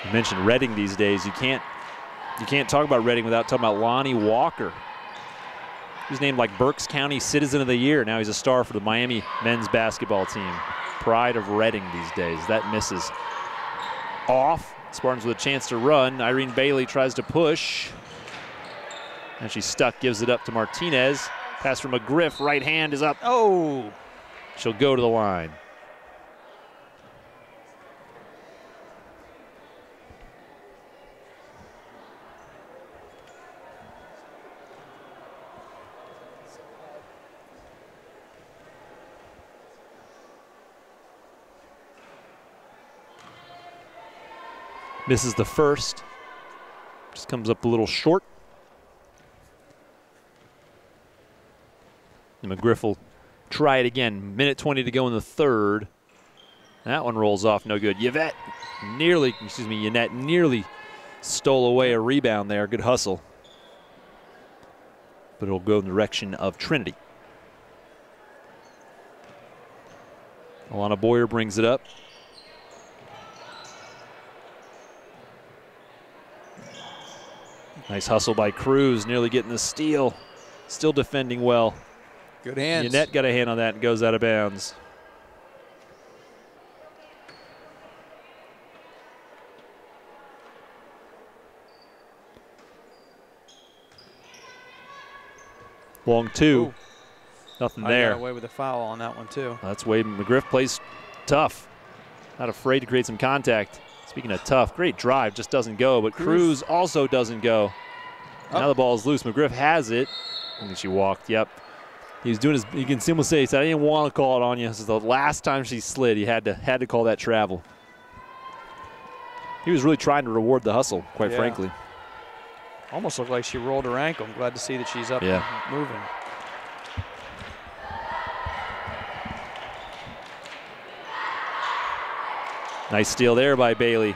You mentioned Reading these days. You can't talk about Reading without talking about Lonnie Walker. He was named like Berks County Citizen of the Year. Now he's a star for the Miami men's basketball team. Pride of Reading these days. That misses. Off. Spartans with a chance to run. Irene Bailey tries to push. And she's stuck, gives it up to Martinez. Pass from McGriff, right hand is up. Oh! She'll go to the line. Misses the first. Just comes up a little short. And McGriff will try it again. Minute 20 to go in the third. That one rolls off, no good. Yannette nearly stole away a rebound there. Good hustle. But it'll go in the direction of Trinity. Alana Boyer brings it up. Nice hustle by Cruz, nearly getting the steal. Still defending well. Good hands. Yannette got a hand on that and goes out of bounds. Long two. Ooh. Nothing I there. got away with a foul on that one too. That's Wade McGriff plays tough. Not afraid to create some contact. Speaking of tough, great drive, just doesn't go, but Cruz also doesn't go. Now the ball is loose. McGriff has it. I think she walked, yep. He was doing his, you can see him say, he said, I didn't want to call it on you. This is the last time she slid. He had to call that travel. He was really trying to reward the hustle, quite frankly. Almost looked like she rolled her ankle. I'm glad to see that she's up and moving. Nice steal there by Bailey.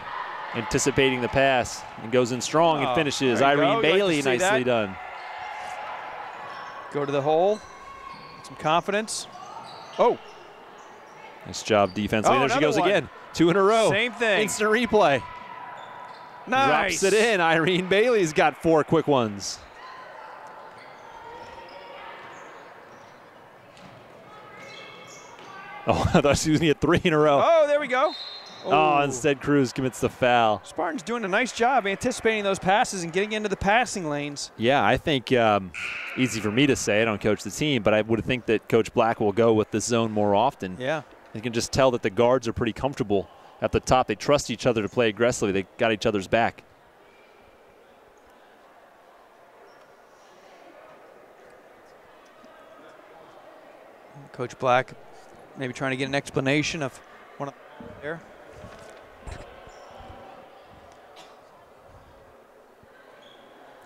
Anticipating the pass and goes in strong and finishes. Irene Bailey, nicely done. Go to the hole. Some confidence. Oh. Nice job defensively. There she goes one. again. Two in a row. Same thing. Instant replay. Nice. Drops it in. Irene Bailey's got 4 quick ones. Oh, I thought she was going to get 3 in a row. Oh, there we go. Oh, instead Cruz commits the foul. Spartan's doing a nice job anticipating those passes and getting into the passing lanes. Yeah, I think easy for me to say. I don't coach the team, but I would think that Coach Black will go with this zone more often. Yeah. You can just tell that the guards are pretty comfortable at the top. They trust each other to play aggressively. They got each other's back. Coach Black maybe trying to get an explanation of one of there.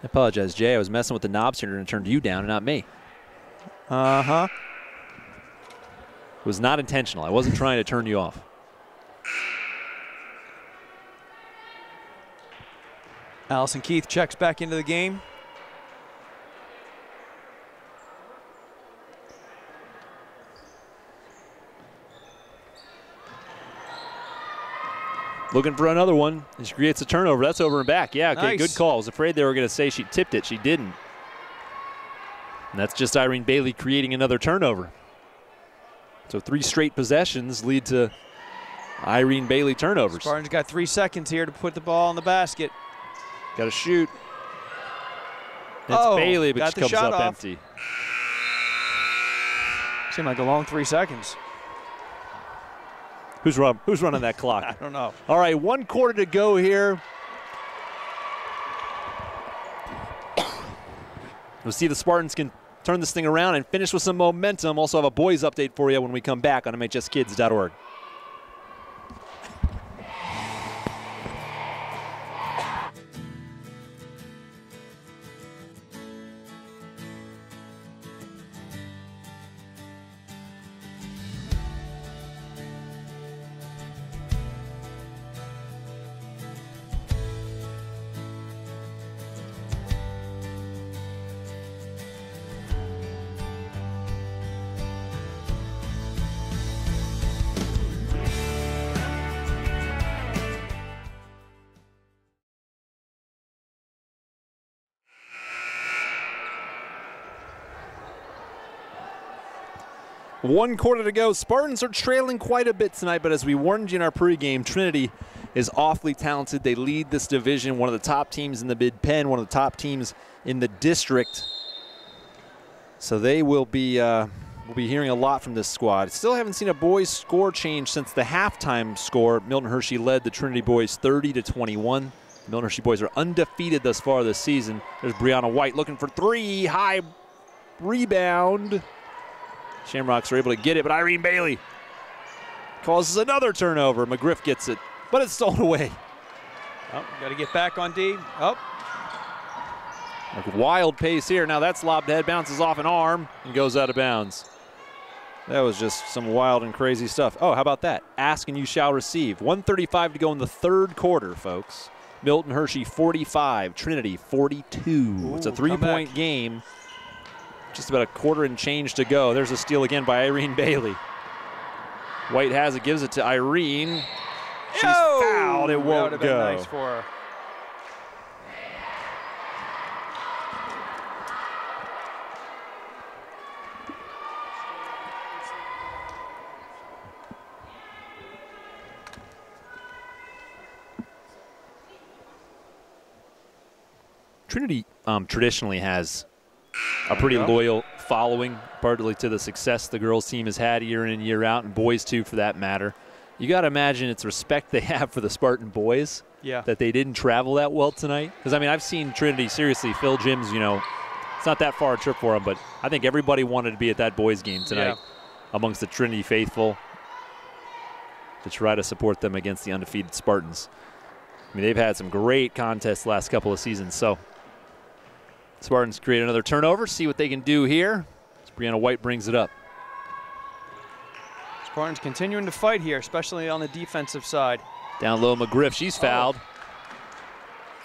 I apologize, Jay. I was messing with the knobs here and turned you down and not me. Uh-huh. It was not intentional. I wasn't trying to turn you off. Allison Keith checks back into the game. Looking for another one, and she creates a turnover. That's over and back. Yeah, okay, Nice. good call. I was afraid they were going to say she tipped it. She didn't. And that's just Irene Bailey creating another turnover. So 3 straight possessions lead to Irene Bailey turnovers. Spartan's got 3 seconds here to put the ball in the basket. Got to shoot. It's Bailey, but got she the comes shot up off. empty. Seemed like a long 3 seconds. Who's running that clock? I don't know. All right, 1 quarter to go here. We'll see if the Spartans can turn this thing around and finish with some momentum. Also have a boys update for you when we come back on MHSkids.org. 1 quarter to go. Spartans are trailing quite a bit tonight, but as we warned you in our pregame, Trinity is awfully talented. They lead this division, one of the top teams in the Mid-Penn, one of the top teams in the district. So they will be hearing a lot from this squad. Still haven't seen a boys score change since the halftime score. Milton Hershey led the Trinity boys 30-21. The Milton Hershey boys are undefeated thus far this season. There's Brianna White looking for 3, high rebound. Shamrocks are able to get it, but Irene Bailey causes another turnover. McGriff gets it, but it's stolen away. Oh, got to get back on D. Oh. Like wild pace here. Now that's lobbed head, bounces off an arm, and goes out of bounds. That was just some wild and crazy stuff. Oh, how about that? Ask and you shall receive. 1:35 to go in the 3rd quarter, folks. Milton Hershey 45, Trinity 42. Ooh, it's a 3-point game. Just about a quarter and change to go. There's a steal again by Irene Bailey. White has it, gives it to Irene. She's fouled. It won't that would have go. been nice for her. Trinity traditionally has a pretty loyal following, partly to the success the girls team has had year in and year out, and boys too for that matter. You got to imagine it's respect they have for the Spartan boys that they didn't travel that well tonight. Because, I mean, I've seen Trinity seriously fill gyms, you know, it's not that far a trip for them, but I think everybody wanted to be at that boys game tonight amongst the Trinity faithful to try to support them against the undefeated Spartans. I mean, they've had some great contests the last couple of seasons, so Spartans create another turnover, see what they can do here. As Brianna White brings it up. Spartans continuing to fight here, especially on the defensive side. Down low, McGriff, she's fouled.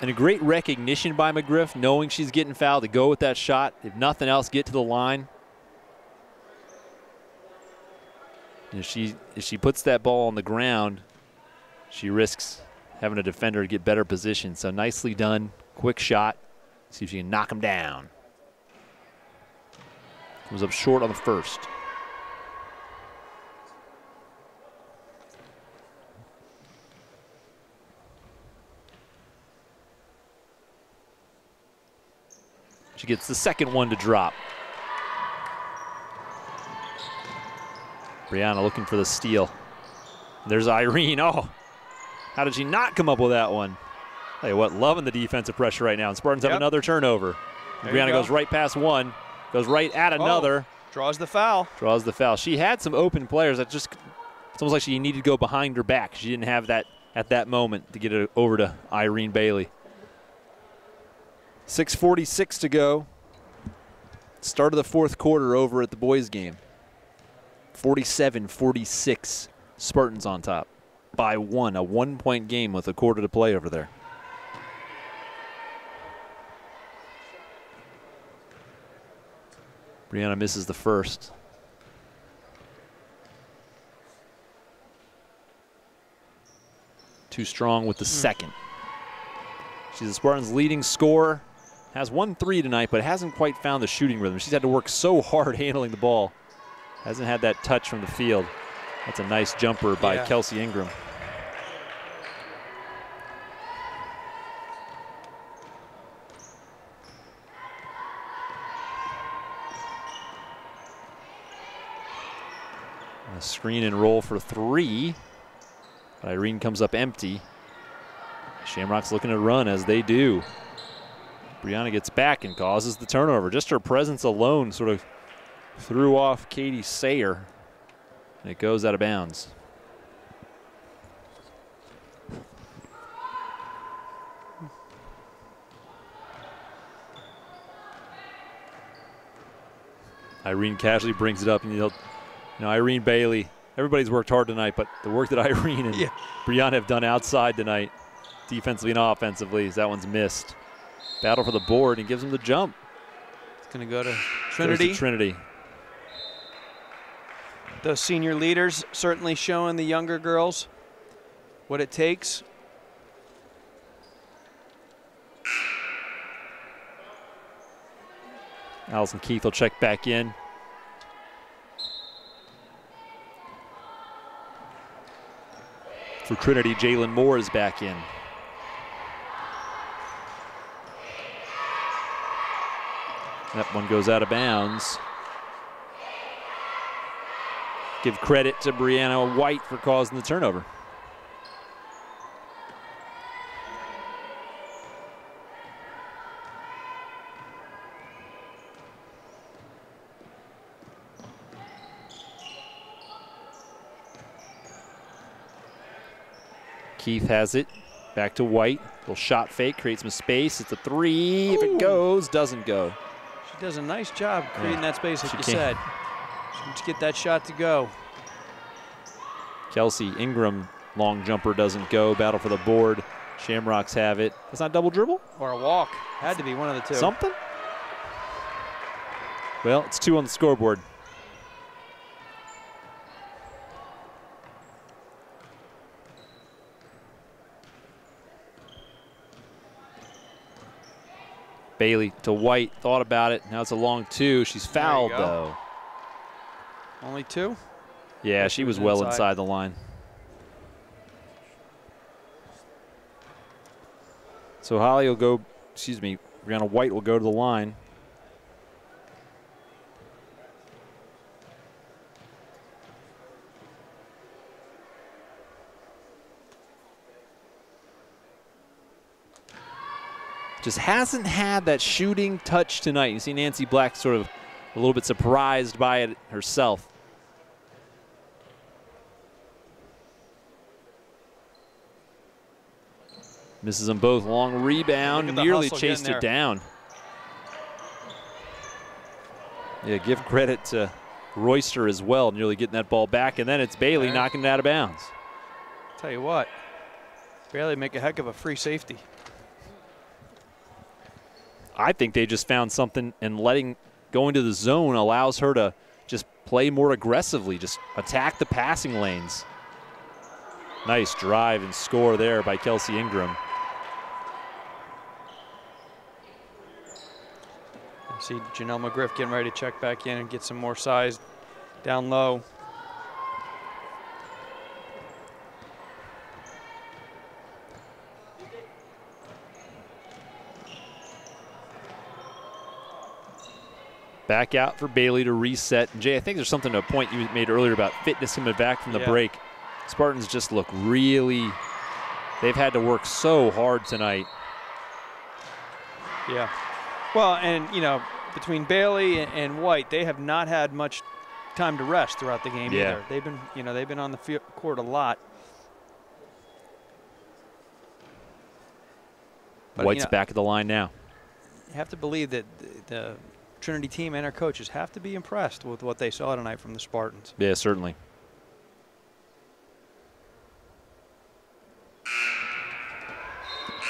And a great recognition by McGriff, knowing she's getting fouled, to go with that shot. If nothing else, get to the line. And if she puts that ball on the ground, she risks having a defender get better position. So nicely done, quick shot. See if she can knock him down. Comes up short on the first. She gets the second one to drop. Brianna looking for the steal. There's Irene. Oh, how did she not come up with that one? Tell you what, loving the defensive pressure right now. And Spartans have another turnover. Brianna goes right past one, goes right at another. Draws the foul. Draws the foul. She had some open players that just, it's almost like she needed to go behind her back. She didn't have that at that moment to get it over to Irene Bailey. 6:46 to go. Start of the 4th quarter over at the boys' game. 47-46, Spartans on top by 1, a 1-point game with a quarter to play over there. Brianna misses the first. Too strong with the second. She's the Spartans' leading scorer. Has 1 3 tonight, but hasn't quite found the shooting rhythm. She's had to work so hard handling the ball. Hasn't had that touch from the field. That's a nice jumper by Kelsey Ingram. A screen and roll for 3. But Irene comes up empty. Shamrock's looking to run as they do. Brianna gets back and causes the turnover. Just her presence alone sort of threw off Katie Sayer. And it goes out of bounds. Irene casually brings it up, and you know, Irene Bailey, everybody's worked hard tonight, but the work that Irene and Brianna have done outside tonight, defensively and offensively, that one's missed. Battle for the board and gives them the jump. It's going to go to Trinity. Goes to Trinity. Those senior leaders certainly showing the younger girls what it takes. Allison Keith will check back in. For Trinity, Jalen Moore is back in. That one goes out of bounds. Give credit to Brianna White for causing the turnover. Keith has it. Back to White. Little shot fake, creates some space. It's a three. If it goes, doesn't go. She does a nice job creating that space, like She you can. said. She needs to get that shot to go. Kelsey Ingram, long jumper, doesn't go. Battle for the board. Shamrocks have it. That's not double dribble? Or a walk. Had to be one of the two. Something? Well, it's 2 on the scoreboard. Bailey to White, thought about it. Now it's a long 2. She's fouled, though. Only 2? Yeah, she was well inside the line. So Holly will go, excuse me, Brianna White will go to the line. Just hasn't had that shooting touch tonight. You see Nancy Black sort of a little bit surprised by it herself. Misses them both. Long rebound, nearly chased it down. Yeah, give credit to Royster as well, nearly getting that ball back, and then it's Bailey knocking it out of bounds. Tell you what, Bailey make a heck of a free safety. I think they just found something, and going to the zone allows her to just play more aggressively, just attack the passing lanes. Nice drive and score there by Kelsey Ingram. See Janelle McGriff getting ready to check back in and get some more size down low. Back out for Bailey to reset. And Jay, I think there's something to a point you made earlier about fitness coming back from the break. Spartans just look really, they've had to work so hard tonight. Yeah. Well, and, you know, between Bailey and White, they have not had much time to rest throughout the game either. They've been, they've been on the court a lot. But, White's back at the line now. You have to believe that the Trinity team and our coaches have to be impressed with what they saw tonight from the Spartans. Yeah, certainly.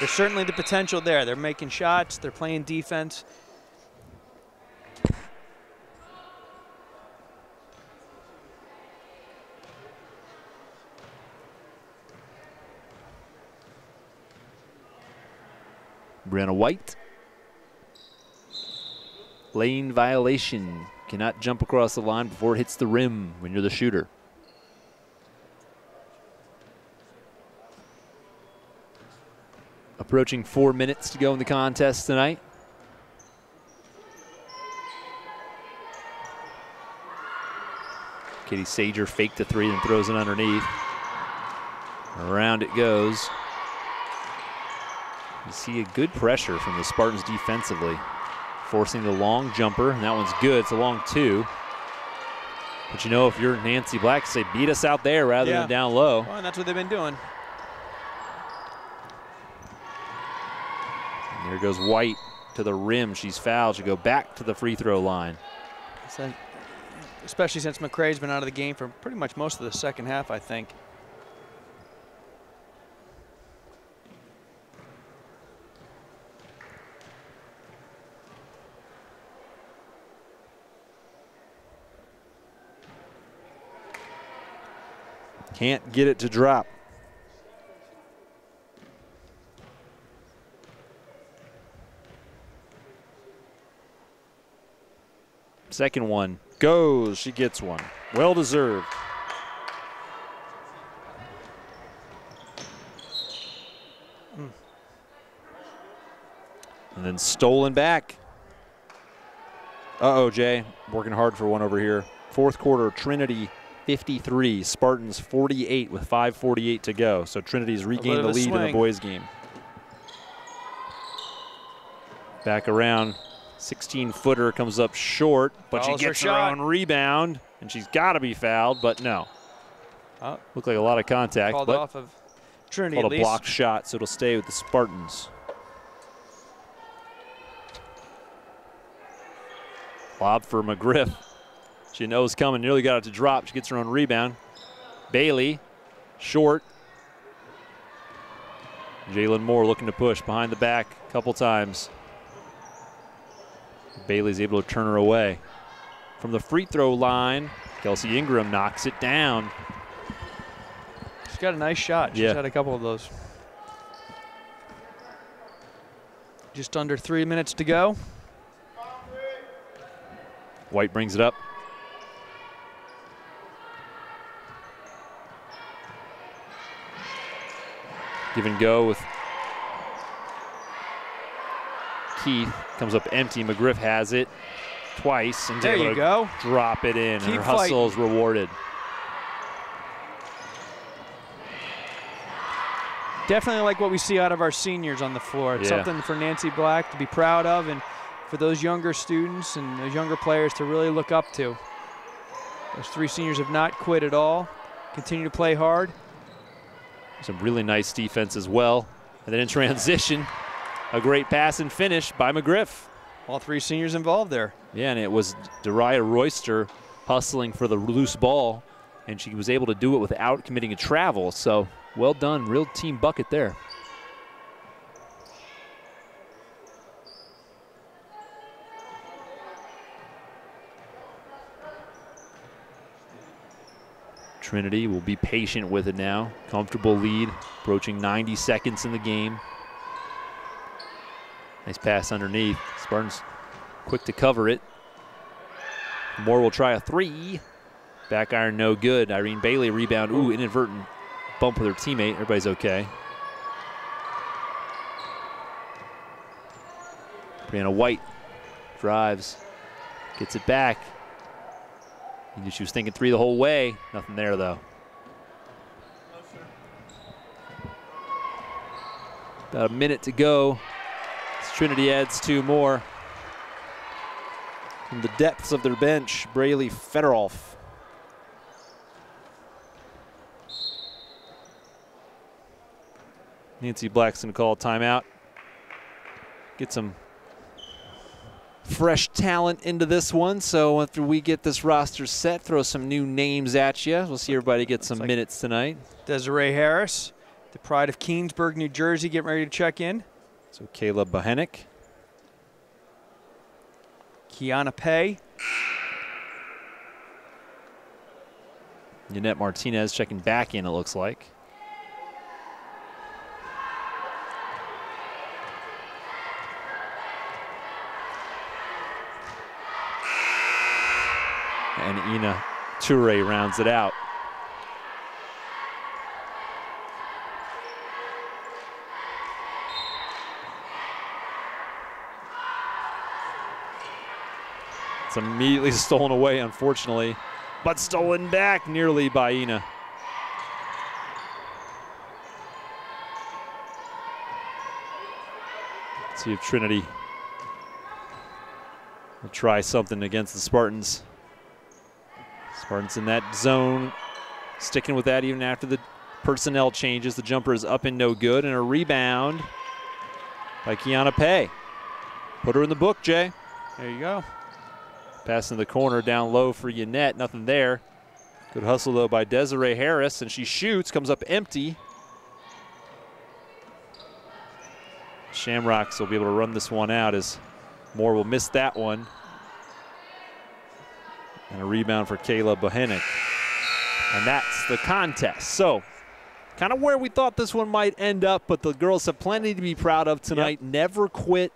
There's certainly the potential there. They're making shots. They're playing defense. Brianna White. Lane violation. Cannot jump across the line before it hits the rim when you're the shooter. Approaching 4 minutes to go in the contest tonight. Katie Sager faked the 3 and throws it underneath. Around it goes. You see a good pressure from the Spartans defensively, forcing the long jumper, and that one's good. It's a long 2. But if you're Nancy Black, say beat us out there rather than down low. Well, and that's what they've been doing. And there goes White to the rim. She's fouled. She'll go back to the free throw line. Especially since McCrae's been out of the game for pretty much most of the second half, I think. Can't get it to drop. Second one goes. She gets one. Well deserved. And then stolen back. Uh-oh, Jay. Working hard for one over here. Fourth quarter, Trinity 53, Spartans 48 with 5:48 to go. So Trinity's regained the lead in the boys' game. Back around, 16-footer comes up short, but she gets her own rebound, and she's got to be fouled, but no. Looked like a lot of contact. Called but off of Trinity called at a least. blocked shot, so it'll stay with the Spartans. Lob for McGriff. She knows coming, nearly got it to drop. She gets her own rebound. Bailey, short. Jalen Moore looking to push behind the back a couple times. Bailey's able to turn her away. From the free throw line, Kelsey Ingram knocks it down. She's got a nice shot. She's had a couple of those. Just under 3 minutes to go. White brings it up. Give and go with Keith. Comes up empty. McGriff has it twice and there able you to go. drop it in. Keep and her hustle is rewarded. Definitely like what we see out of our seniors on the floor. It's something for Nancy Black to be proud of, and for those younger students and those younger players to really look up to. Those three seniors have not quit at all. Continue to play hard. Some really nice defense as well. And then in transition, a great pass and finish by McGriff. All three seniors involved there. Yeah, and it was Dariah Royster hustling for the loose ball, and she was able to do it without committing a travel. So well done, real team bucket there. Trinity will be patient with it now. Comfortable lead, approaching 90 seconds in the game. Nice pass underneath. Spartans quick to cover it. Moore will try a three. Back iron, no good. Irene Bailey rebound. Ooh, inadvertent bump with her teammate. Everybody's okay. Brianna White drives, gets it back. She was thinking three the whole way. Nothing there, though. About a minute to go. Trinity adds two more. From the depths of their bench, Braylee Federoff. Nancy Black's going to call a timeout. Get some fresh talent into this one. So after we get this roster set, throw some new names at you. We'll see everybody get some minutes tonight. Desiree Harris, the pride of Keensburg, New Jersey, getting ready to check in. So Kayla Bohenick. Kiana Pay. Yannette Martinez checking back in, it looks like. And Ina Toure rounds it out. It's immediately stolen away, unfortunately, but stolen back nearly by Ina. Let's see if Trinity will try something against the Spartans. Spartans in that zone, sticking with that even after the personnel changes. The jumper is up and no good, and a rebound by Kiana Pay. Put her in the book, Jay. There you go. Pass in the corner, down low for Yannette, nothing there. Good hustle, though, by Desiree Harris, and she shoots, comes up empty. Shamrocks will be able to run this one out as Moore will miss that one. And a rebound for Kayla Bohenick. And that's the contest. So, kind of where we thought this one might end up, but the girls have plenty to be proud of tonight. Yep. Never quit.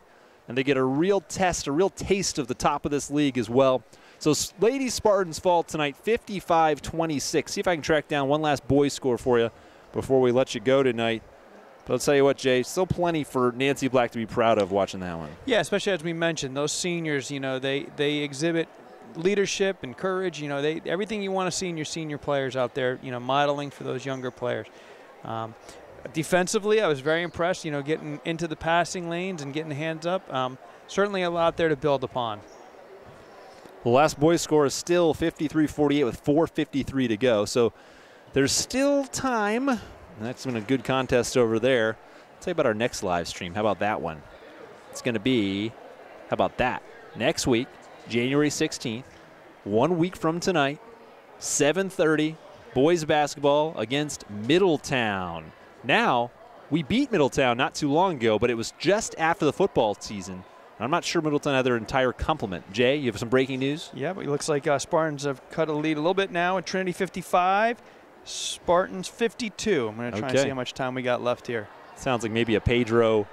And they get a real test, a real taste of the top of this league as well. So Lady Spartans fall tonight 55-26. See if I can track down one last boys score for you before we let you go tonight. But I'll tell you what, Jay, still plenty for Nancy Black to be proud of watching that one. Yeah, especially as we mentioned, those seniors, you know, they exhibit leadership and courage. You know, everything you want to see in your senior players out there, you know, modeling for those younger players. Defensively, I was very impressed, you know, getting into the passing lanes and getting the hands up. Certainly a lot there to build upon. The last boys score is still 53-48 with 4:53 to go. So there's still time. That's been a good contest over there. I'll tell you about our next live stream. How about that one? It's going to be, how about that? Next week, January 16th, 1 week from tonight, 7:30, boys basketball against Middletown. Now, we beat Middletown not too long ago, but it was just after the football season. I'm not sure Middletown had their entire complement. Jay, you have some breaking news? Yeah, but it looks like Spartans have cut a lead a little bit now at Trinity 55. Spartans 52. I'm going to try and see how much time we got left here. Sounds like maybe a Pedro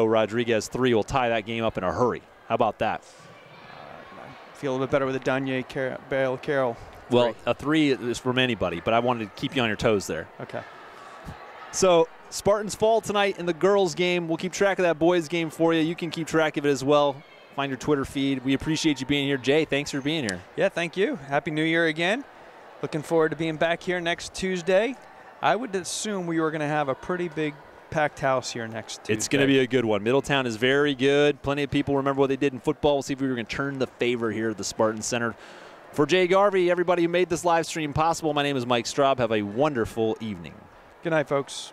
Rodriguez 3 will tie that game up in a hurry. How about that? I feel a little bit better with a Danye Bale Carroll. Well, a 3 is from anybody, but I wanted to keep you on your toes there. Okay. So Spartans fall tonight in the girls' game. We'll keep track of that boys' game for you. You can keep track of it as well. Find your Twitter feed. We appreciate you being here. Jay, thanks for being here. Yeah, thank you. Happy New Year again. Looking forward to being back here next Tuesday. I would assume we were going to have a pretty big packed house here next Tuesday. It's going to be a good one. Middletown is very good. Plenty of people remember what they did in football. We'll see if we can turn the favor here at the Spartan Center. For Jay Garvey, everybody who made this live stream possible, my name is Mike Straub. Have a wonderful evening. Good night, folks.